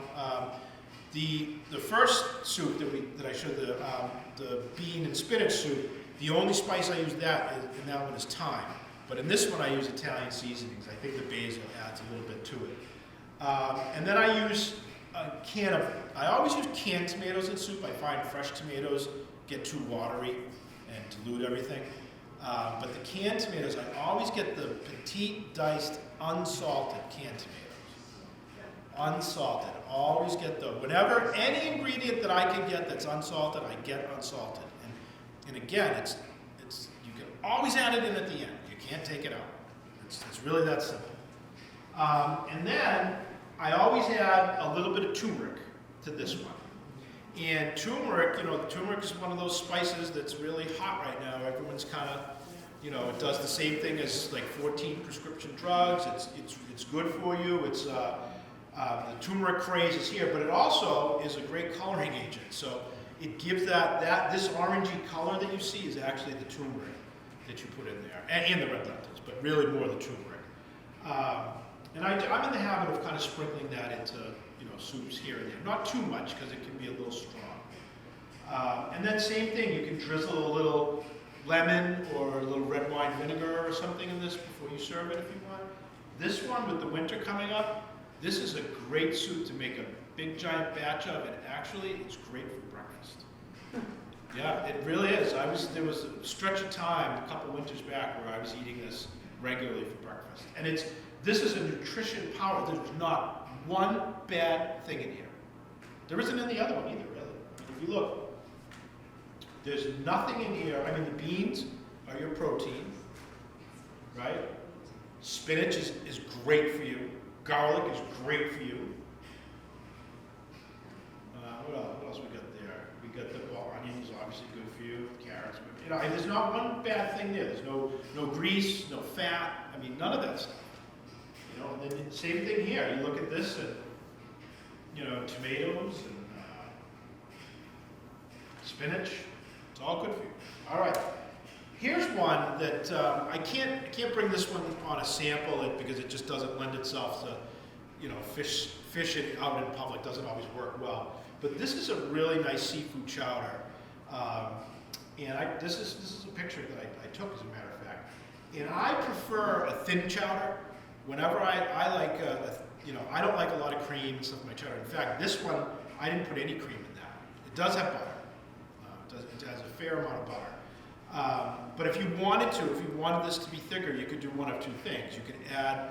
the first soup that I showed, the bean and spinach soup, the only spice I use in that one is thyme. But in this one I use Italian seasonings. I think the basil adds a little bit to it. And then I use I always use canned tomatoes in soup. I find fresh tomatoes get too watery and dilute everything. But the canned tomatoes, I always get the petite diced unsalted canned tomatoes. Unsalted, always get those. Whenever, any ingredient that I can get that's unsalted, I get unsalted. And again, it's you can always add it in at the end. You can't take it out. It's really that simple. And then I always add a little bit of turmeric to this one. And turmeric, you know, turmeric is one of those spices that's really hot right now. Everyone's kind of, you know, it does the same thing as like 14 prescription drugs. It's good for you. It's the turmeric craze is here, but it also is a great coloring agent. So it gives this orangey color that you see is actually the turmeric that you put in there, and the red lentils, but really more the turmeric. And I'm in the habit of kind of sprinkling that into, you know, soups here and there. Not too much because it can be a little strong. And then same thing, you can drizzle a little lemon or a little red wine vinegar or something in this before you serve it if you want. This one with the winter coming up, this is a great soup to make a big giant batch of, and actually it's great for breakfast. Yeah, it really is. There was a stretch of time a couple winters back where I was eating this regularly for breakfast. And this is a nutrition power. There's not one bad thing in here. There isn't in the other one either, really. If you look, there's nothing in here. I mean, the beans are your protein, right? Spinach is great for you. Garlic is great for you. What else we got there? We got onions, obviously good for you. Carrots, you know, there's not one bad thing there. There's no grease, no fat. I mean, none of that stuff. You know, and then same thing here. You look at this and, you know, tomatoes and spinach. It's all good for you. All right. Here's one that I can't bring this one on a sample because it just doesn't lend itself to, you know, fish it out in public. Doesn't always work well. But this is a really nice seafood chowder. And this is a picture that I took, as a matter of fact. And I prefer a thin chowder. Whenever I like, you know, I don't like a lot of cream and stuff in my chowder. In fact, this one, I didn't put any cream in that. It does have butter. It has a fair amount of butter. But if you wanted this to be thicker, you could do one of two things. You could add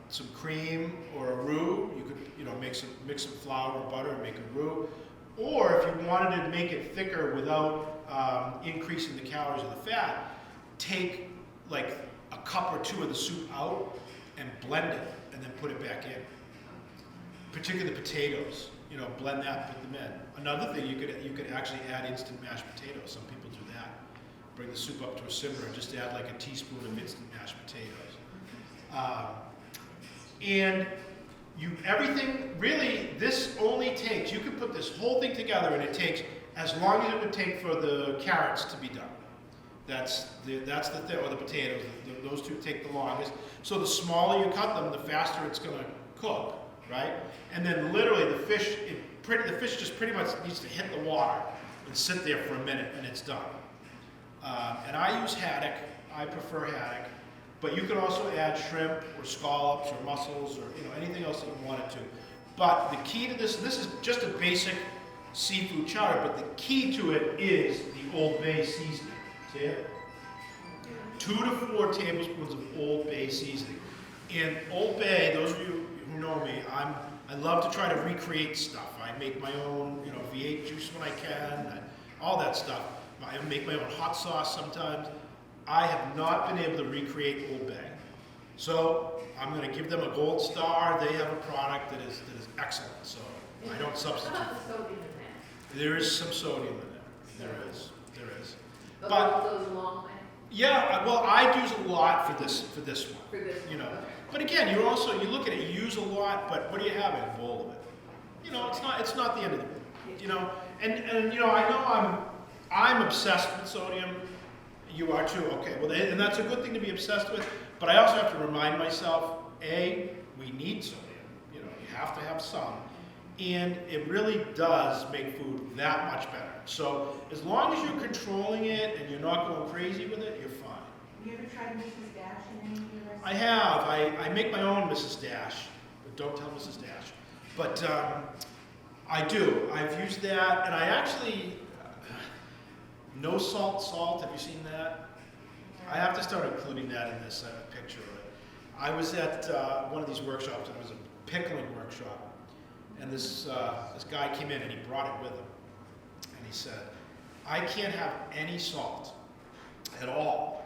some cream or a roux. You could, you know, mix some flour or butter and make a roux. Or if you wanted to make it thicker without increasing the calories or the fat, take like a cup or two of the soup out and blend it, and then put it back in. Particularly the potatoes, you know, blend that, put them in. Another thing, you could actually add instant mashed potatoes. Some people do that. Bring the soup up to a simmer and just add like a teaspoon of instant mashed potatoes. And everything, really, this only takes, you can put this whole thing together and it takes as long as it would take for the carrots to be done. That's the thing, or the potatoes, those two take the longest. So the smaller you cut them, the faster it's going to cook, right? And then literally the fish just pretty much needs to hit the water and sit there for a minute and it's done. And I use haddock. I prefer haddock. But you can also add shrimp or scallops or mussels or anything else that you wanted to. But the key to this is just a basic seafood chowder, but the key to it is the Old Bay seasoning. See it? 2 to 4 tablespoons of Old Bay seasoning. And Old Bay, those of you who know me, I love to try to recreate stuff. I make my own, V8 juice when I can, all that stuff. I make my own hot sauce sometimes. I have not been able to recreate Old Bay. So I'm going to give them a gold star. They have a product that is excellent, so I don't substitute. How about the sodium in that? There is some sodium in there. There is. But But goes a long way yeah, well, I use a lot for this one. for this. Okay. But again, you look at it, you use a lot, but what do you have in a bowl of it? It's not the end of the world. And I know I'm obsessed with sodium. You are too. Okay, well, and that's a good thing to be obsessed with. But I also have to remind myself, we need sodium. You have to have some. And it really does make food that much better. So as long as you're controlling it and you're not going crazy with it, you're fine. Have you ever tried Mrs. Dash in any of your recipes? I have. I make my own Mrs. Dash. But don't tell Mrs. Dash. But I do. I've used that, and I actually no salt. Have you seen that? I have to start including that in this picture of it. I was at one of these workshops, and it was a pickling workshop, and this guy came in and he brought it with him, and he said, "I can't have any salt at all."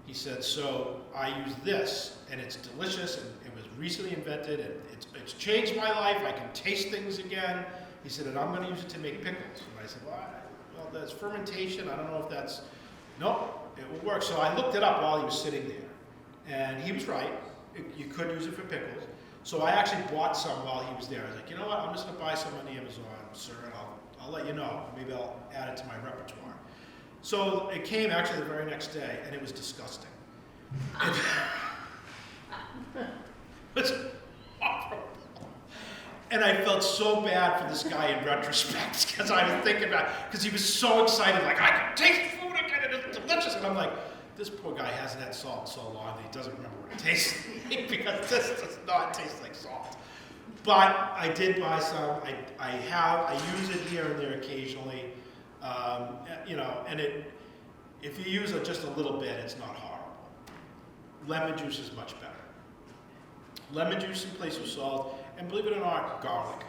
He said, "So I use this, and it's delicious, and it was recently invented, and it's changed my life. I can taste things again." He said, "And I'm going to use it to make pickles." And I said, "Well, that's fermentation. I don't know if that's..." "Nope, it will work." So I looked it up while he was sitting there, and he was right. You could use it for pickles. So I actually bought some while he was there. I was like, you know what? I'm just going to buy some on Amazon, sir, and I'll let you know. Maybe I'll add it to my repertoire. So it came actually the very next day, and it was disgusting. It was horrible. And I felt so bad for this guy in retrospect, because I was thinking about, because he was so excited, like, I can taste food again, and it's delicious. And I'm like, this poor guy hasn't had salt in so long that he doesn't remember what it tastes like, because this does not taste like salt. But I did buy some. I use it here and there occasionally. And if you use it just a little bit, it's not horrible. Lemon juice is much better. Lemon juice in place of salt, and believe it or not, garlic.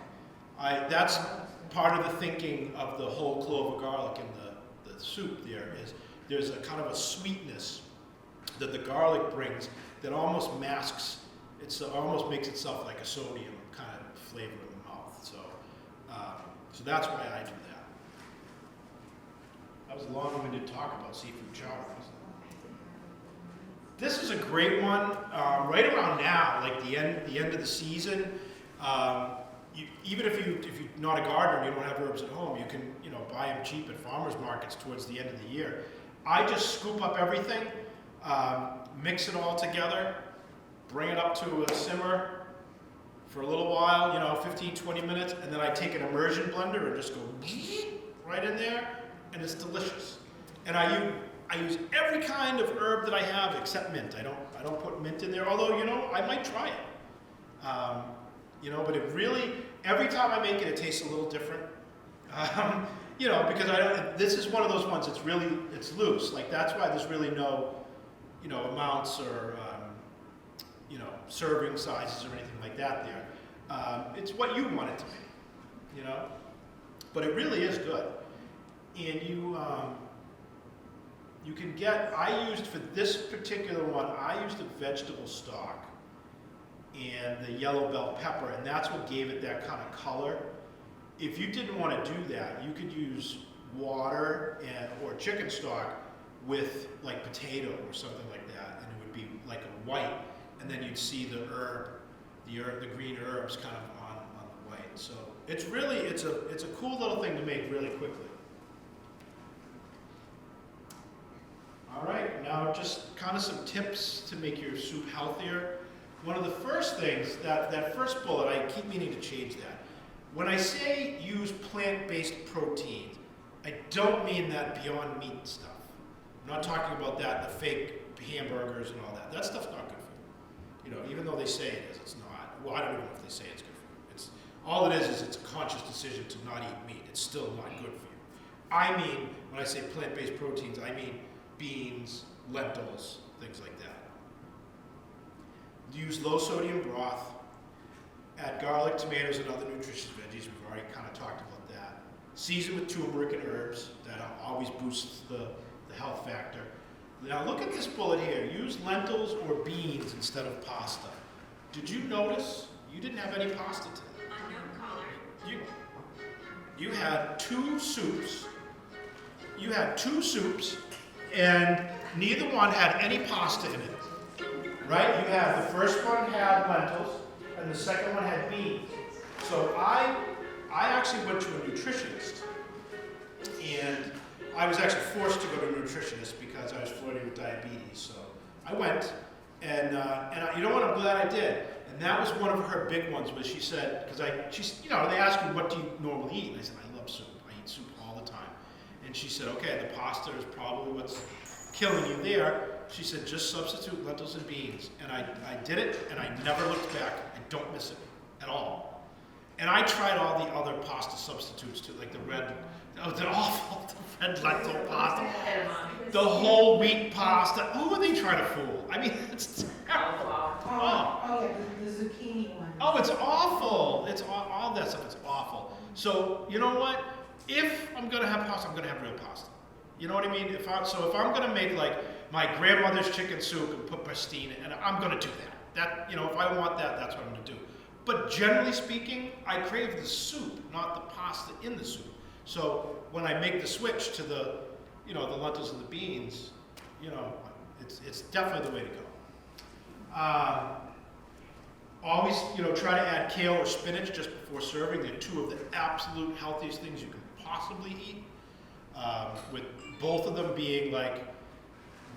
That's part of the thinking of the whole clove of garlic in the soup there is there's a kind of a sweetness that the garlic brings that almost masks, almost makes itself like a sodium kind of flavor in the mouth. So that's why I do that. That was a long-winded talk about seafood chowder, wasn't it? This is a great one. Right around now, like the end of the season, even if you're not a gardener and you don't have herbs at home, you can buy them cheap at farmers markets towards the end of the year. I just scoop up everything, mix it all together, bring it up to a simmer for a little while, 15, 20 minutes, and then I take an immersion blender and just go right in there, and it's delicious. And I use every kind of herb that I have except mint. I don't put mint in there, although I might try it. But it really, every time I make it, it tastes a little different. Because this is one of those ones. It's loose. Like that's why there's really no, amounts or serving sizes or anything like that there. It's what you want it to be, But it really is good, and you can get. I used for this particular one. I used a vegetable stock and the yellow bell pepper, and that's what gave it that kind of color. If you didn't want to do that, you could use water or chicken stock with like potato or something like that, and it would be like a white, and then you'd see the green herbs kind of on the white. So it's a cool little thing to make really quickly. All right, now just kind of some tips to make your soup healthier. One of the first things, that first bullet, I keep meaning to change that. When I say use plant-based proteins, I don't mean that Beyond Meat stuff. I'm not talking about that, the fake hamburgers and all that. That stuff's not good for you. You know, even though they say it is, it's not. Well, I don't even know if they say it's good for you. It's all it is it's a conscious decision to not eat meat. It's still not good for you. I mean, when I say plant-based proteins, I mean beans, lentils, things like that. Use low sodium broth. Add garlic, tomatoes, and other nutritious veggies. We've already kind of talked about that. Season with turmeric and herbs. That always boosts the health factor. Now look at this bullet here. Use lentils or beans instead of pasta. Did you notice you didn't have any pasta today? Unknown caller. You had two soups. You had two soups, and neither one had any pasta in it. Right? You had the first one had lentils, and the second one had beans. So I actually went to a nutritionist, and I was actually forced to go to a nutritionist because I was flirting with diabetes. So I went, and you know what? I'm glad I did. And that was one of her big ones, was she said, because you know, they ask you, what do you normally eat? And I said, I love soup. I eat soup all the time. And she said, okay, the pasta is probably what's killing you there. She said, just substitute lentils and beans. And I did it, and I never looked back. I don't miss it at all. And I tried all the other pasta substitutes too, like the red, they're awful, the red lentil pasta, the whole wheat pasta. Who are they trying to fool? I mean, it's terrible. Oh, yeah, the zucchini one. Oh, it's awful. It's all that stuff. It's awful. So you know what? If I'm gonna have pasta, I'm gonna have real pasta. You know what I mean? If I'm gonna make like my grandmother's chicken soup and put pastine in, and I'm gonna do that. That, you know, if I want that, that's what I'm gonna do. But generally speaking, I crave the soup, not the pasta in the soup. So when I make the switch to the, you know, the lentils and the beans, you know, it's definitely the way to go. Always, you know, try to add kale or spinach just before serving. They're two of the absolute healthiest things you can possibly eat. With both of them being like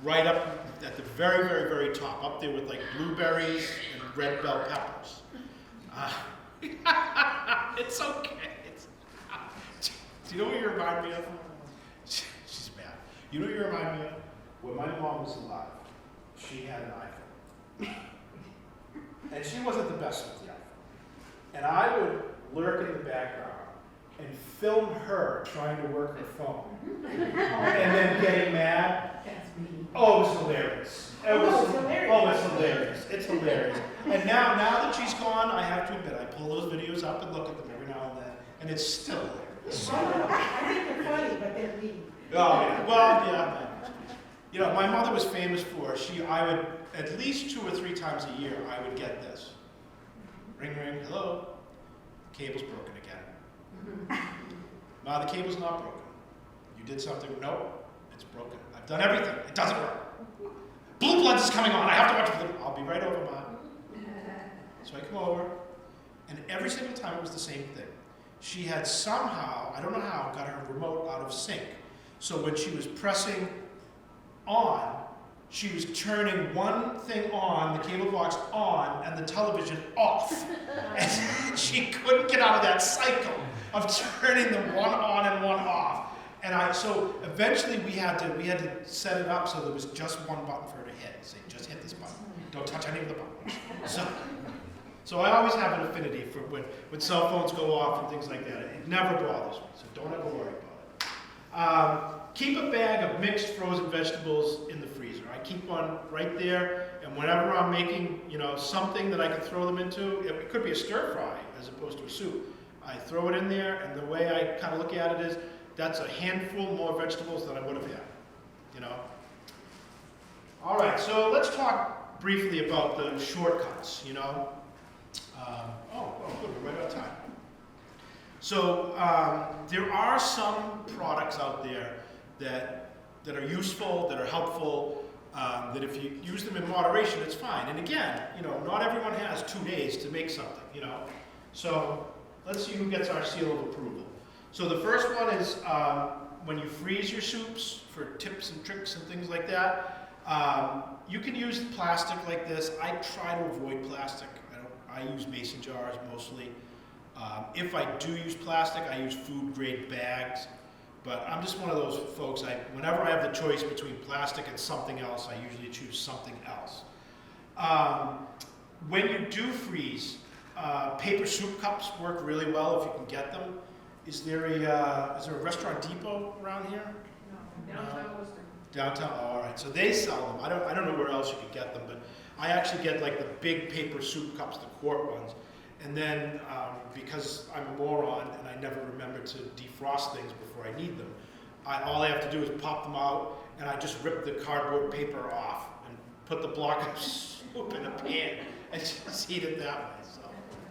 right up at the very, very, very top, up there with like blueberries and red bell peppers. It's okay. Do you know what you remind me of? She's mad. You know what you remind me of? When my mom was alive, she had an iPhone. And she wasn't the best with the iPhone. And I would lurk in the background and film her trying to work her phone. And then getting mad. That's me. Oh, it was hilarious. It's hilarious. Oh, it's hilarious. It's hilarious. And now that she's gone, I have to admit, I pull those videos up and look at them every now and then, and it's still hilarious. I think they're funny, but they're mean. Oh, yeah. Well, yeah. You know, my mother was famous for, I would, at least 2 or 3 times a year, I would get this. Ring, ring, hello. Cable's broken again. No, the cable's not broken. You did something, nope, it's broken. I've done everything, it doesn't work. Blue Bloods is coming on, I have to watch Blue Bloods. I'll be right over, Mom. So I come over, and every single time it was the same thing. She had somehow, I don't know how, got her remote out of sync. So when she was pressing on, she was turning one thing on, the cable box on, and the television off. And she couldn't get out of that cycle of turning them one on and one off. And so eventually we had to set it up so there was just one button for her to hit. Say, just hit this button. Don't touch any of the buttons. So I always have an affinity for when cell phones go off and things like that. It never bothers me, so don't ever worry about it. Keep a bag of mixed frozen vegetables in the freezer. I keep one right there, and whenever I'm making, you know, something that I can throw them into, it could be a stir fry as opposed to a soup. I throw it in there, and the way I kind of look at it is, that's a handful more vegetables than I would have had, you know. All right, so let's talk briefly about the shortcuts, you know. Good, we're right on time. So there are some products out there that are useful, that are helpful, that if you use them in moderation, it's fine. And again, you know, not everyone has 2 days to make something, you know. So let's see who gets our seal of approval. So the first one is when you freeze your soups, for tips and tricks and things like that, you can use plastic like this. I try to avoid plastic. I use mason jars mostly. If I do use plastic, I use food grade bags. But I'm just one of those folks, whenever I have the choice between plastic and something else, I usually choose something else. When you do freeze, paper soup cups work really well if you can get them. Is there a Restaurant Depot around here? No, downtown Worcester. Downtown, oh, all right, so they sell them. I don't know where else you could get them, but I actually get like the big paper soup cups, the quart ones. And then, because I'm a moron and I never remember to defrost things before I need them, all I have to do is pop them out and I just rip the cardboard paper off and put the block of soup in a pan and just eat it that way. So,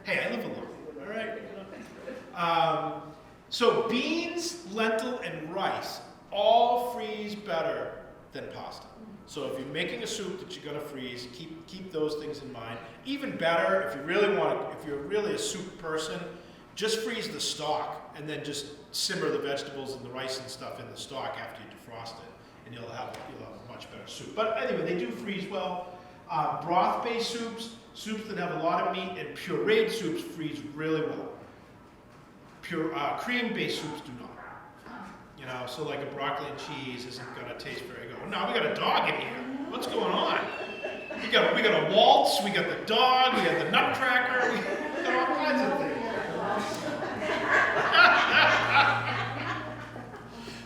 hey, I live alone, all right? So beans, lentil, and rice all freeze better than pasta. So if you're making a soup that you're gonna freeze, keep those things in mind. Even better, if you're really a soup person, just freeze the stock and then just simmer the vegetables and the rice and stuff in the stock after you defrost it, and you'll have a much better soup. But anyway, they do freeze well. Broth-based soups that have a lot of meat, and pureed soups freeze really well. Cream-based soups do not. You know, so like a broccoli and cheese isn't gonna taste very good. Now we got a dog in here. What's going on? We got a waltz. We got the dog. We got the nutcracker. We got all kinds of things.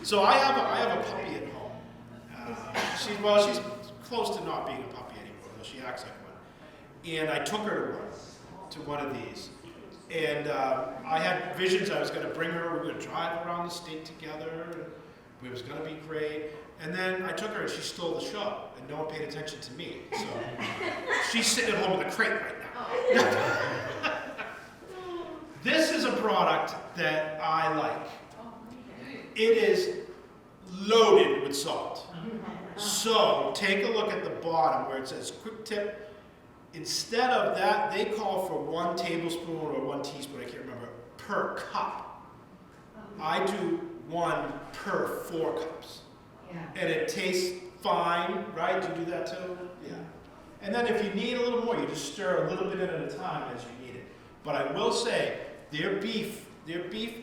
So I have a puppy at home. She's close to not being a puppy anymore, though she acts like one. And I took her to one of these. And I had visions I was going to bring her, we were going to drive around the state together, and it was going to be great. And then I took her and she stole the show, and no one paid attention to me. So she's sitting at home with a crate right now. This is a product that I like. It is loaded with salt. So take a look at the bottom where it says quick tip. Instead of that, they call for 1 tablespoon or 1 teaspoon, I can't remember, per cup. I do 1 per 4 cups. Yeah. And it tastes fine, right? Do you do that too? Yeah. And then if you need a little more, you just stir a little bit at a time as you need it. But I will say, their beef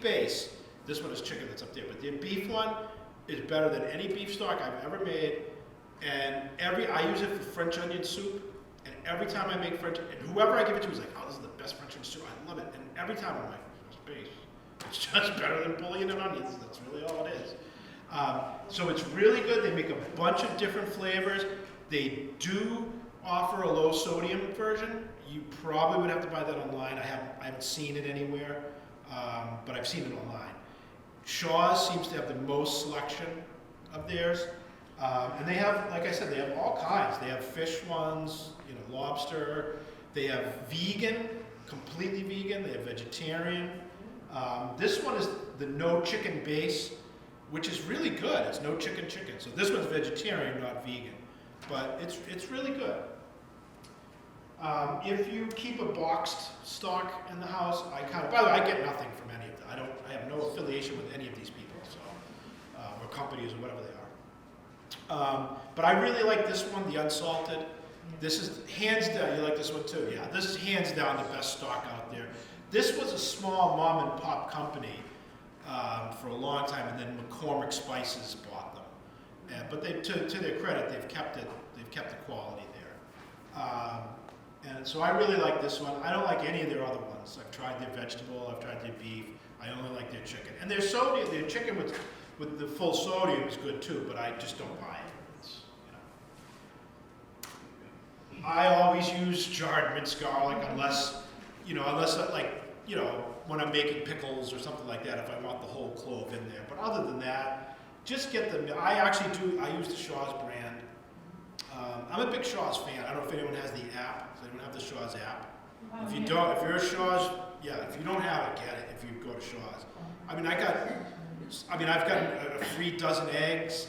base, this one is chicken that's up there, but their beef one is better than any beef stock I've ever made. And I use it for French onion soup. And every time I make French, and whoever I give it to is like, oh, this is the best French onion soup. I love it. And every time I'm like, it's just better than bouillon and onions. That's really all it is. So it's really good. They make a bunch of different flavors. They do offer a low sodium version. You probably would have to buy that online. I haven't seen it anywhere, but I've seen it online. Shaw's seems to have the most selection of theirs. And they have, like I said, they have all kinds. They have fish ones, lobster. They have vegan, completely vegan. They have vegetarian. This one is the no chicken base, which is really good. It's no chicken. So this one's vegetarian, not vegan. But it's really good. If you keep a boxed stock in the house, by the way, I get nothing from any of them. I have no affiliation with any of these people, so or companies or whatever they are. But I really like this one, the unsalted. This is hands down, you like this one too? Yeah, this is hands down the best stock out there. This was a small mom and pop company for a long time, and then McCormick Spices bought them. But to their credit, they've kept the quality there. And so I really like this one. I don't like any of their other ones. I've tried their vegetable, I've tried their beef. I only like their chicken. And their chicken with the full sodium is good too, but I just don't buy it. I always use jarred minced garlic unless when I'm making pickles or something like that, if I want the whole clove in there. But other than that, just get them. I use the Shaw's brand. I'm a big Shaw's fan. I don't know if anyone has the app. Does anyone have the Shaw's app? If you don't, if you're a Shaw's, if you don't have it, get it if you go to Shaw's. I've gotten a free dozen eggs.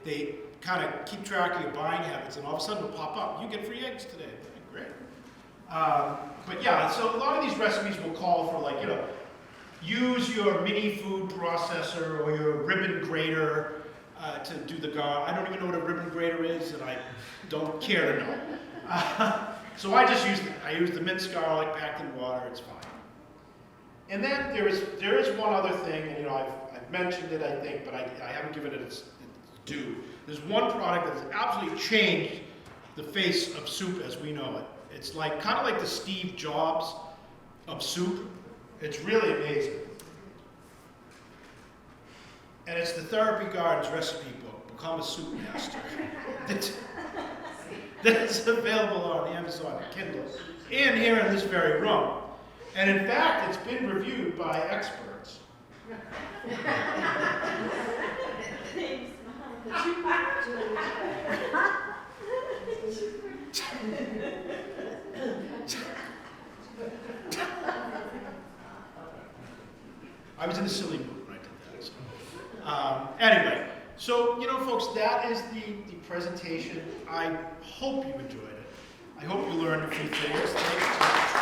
They kind of keep track of your buying habits, and all of a sudden it'll pop up. You get free eggs today. Great. But yeah, so a lot of these recipes will call for use your mini food processor or your ribbon grater to do the garlic. I don't even know what a ribbon grater is, and I don't care to know. So I just use it. I use the minced garlic packed in water. It's fine. And then there is one other thing, and I've mentioned it, I think, but I haven't given it its due. There's one product that has absolutely changed the face of soup as we know it. It's kind of like the Steve Jobs of soup. It's really amazing. And it's the Therapy Gardens recipe book, Become a Soup Master. That's available on Amazon Kindle and here in this very room. And in fact, it's been reviewed by experts. I was in a silly mood when I did that. So. Anyway, so folks, that is the presentation. I hope you enjoyed it. I hope you learned a few things. Thank you.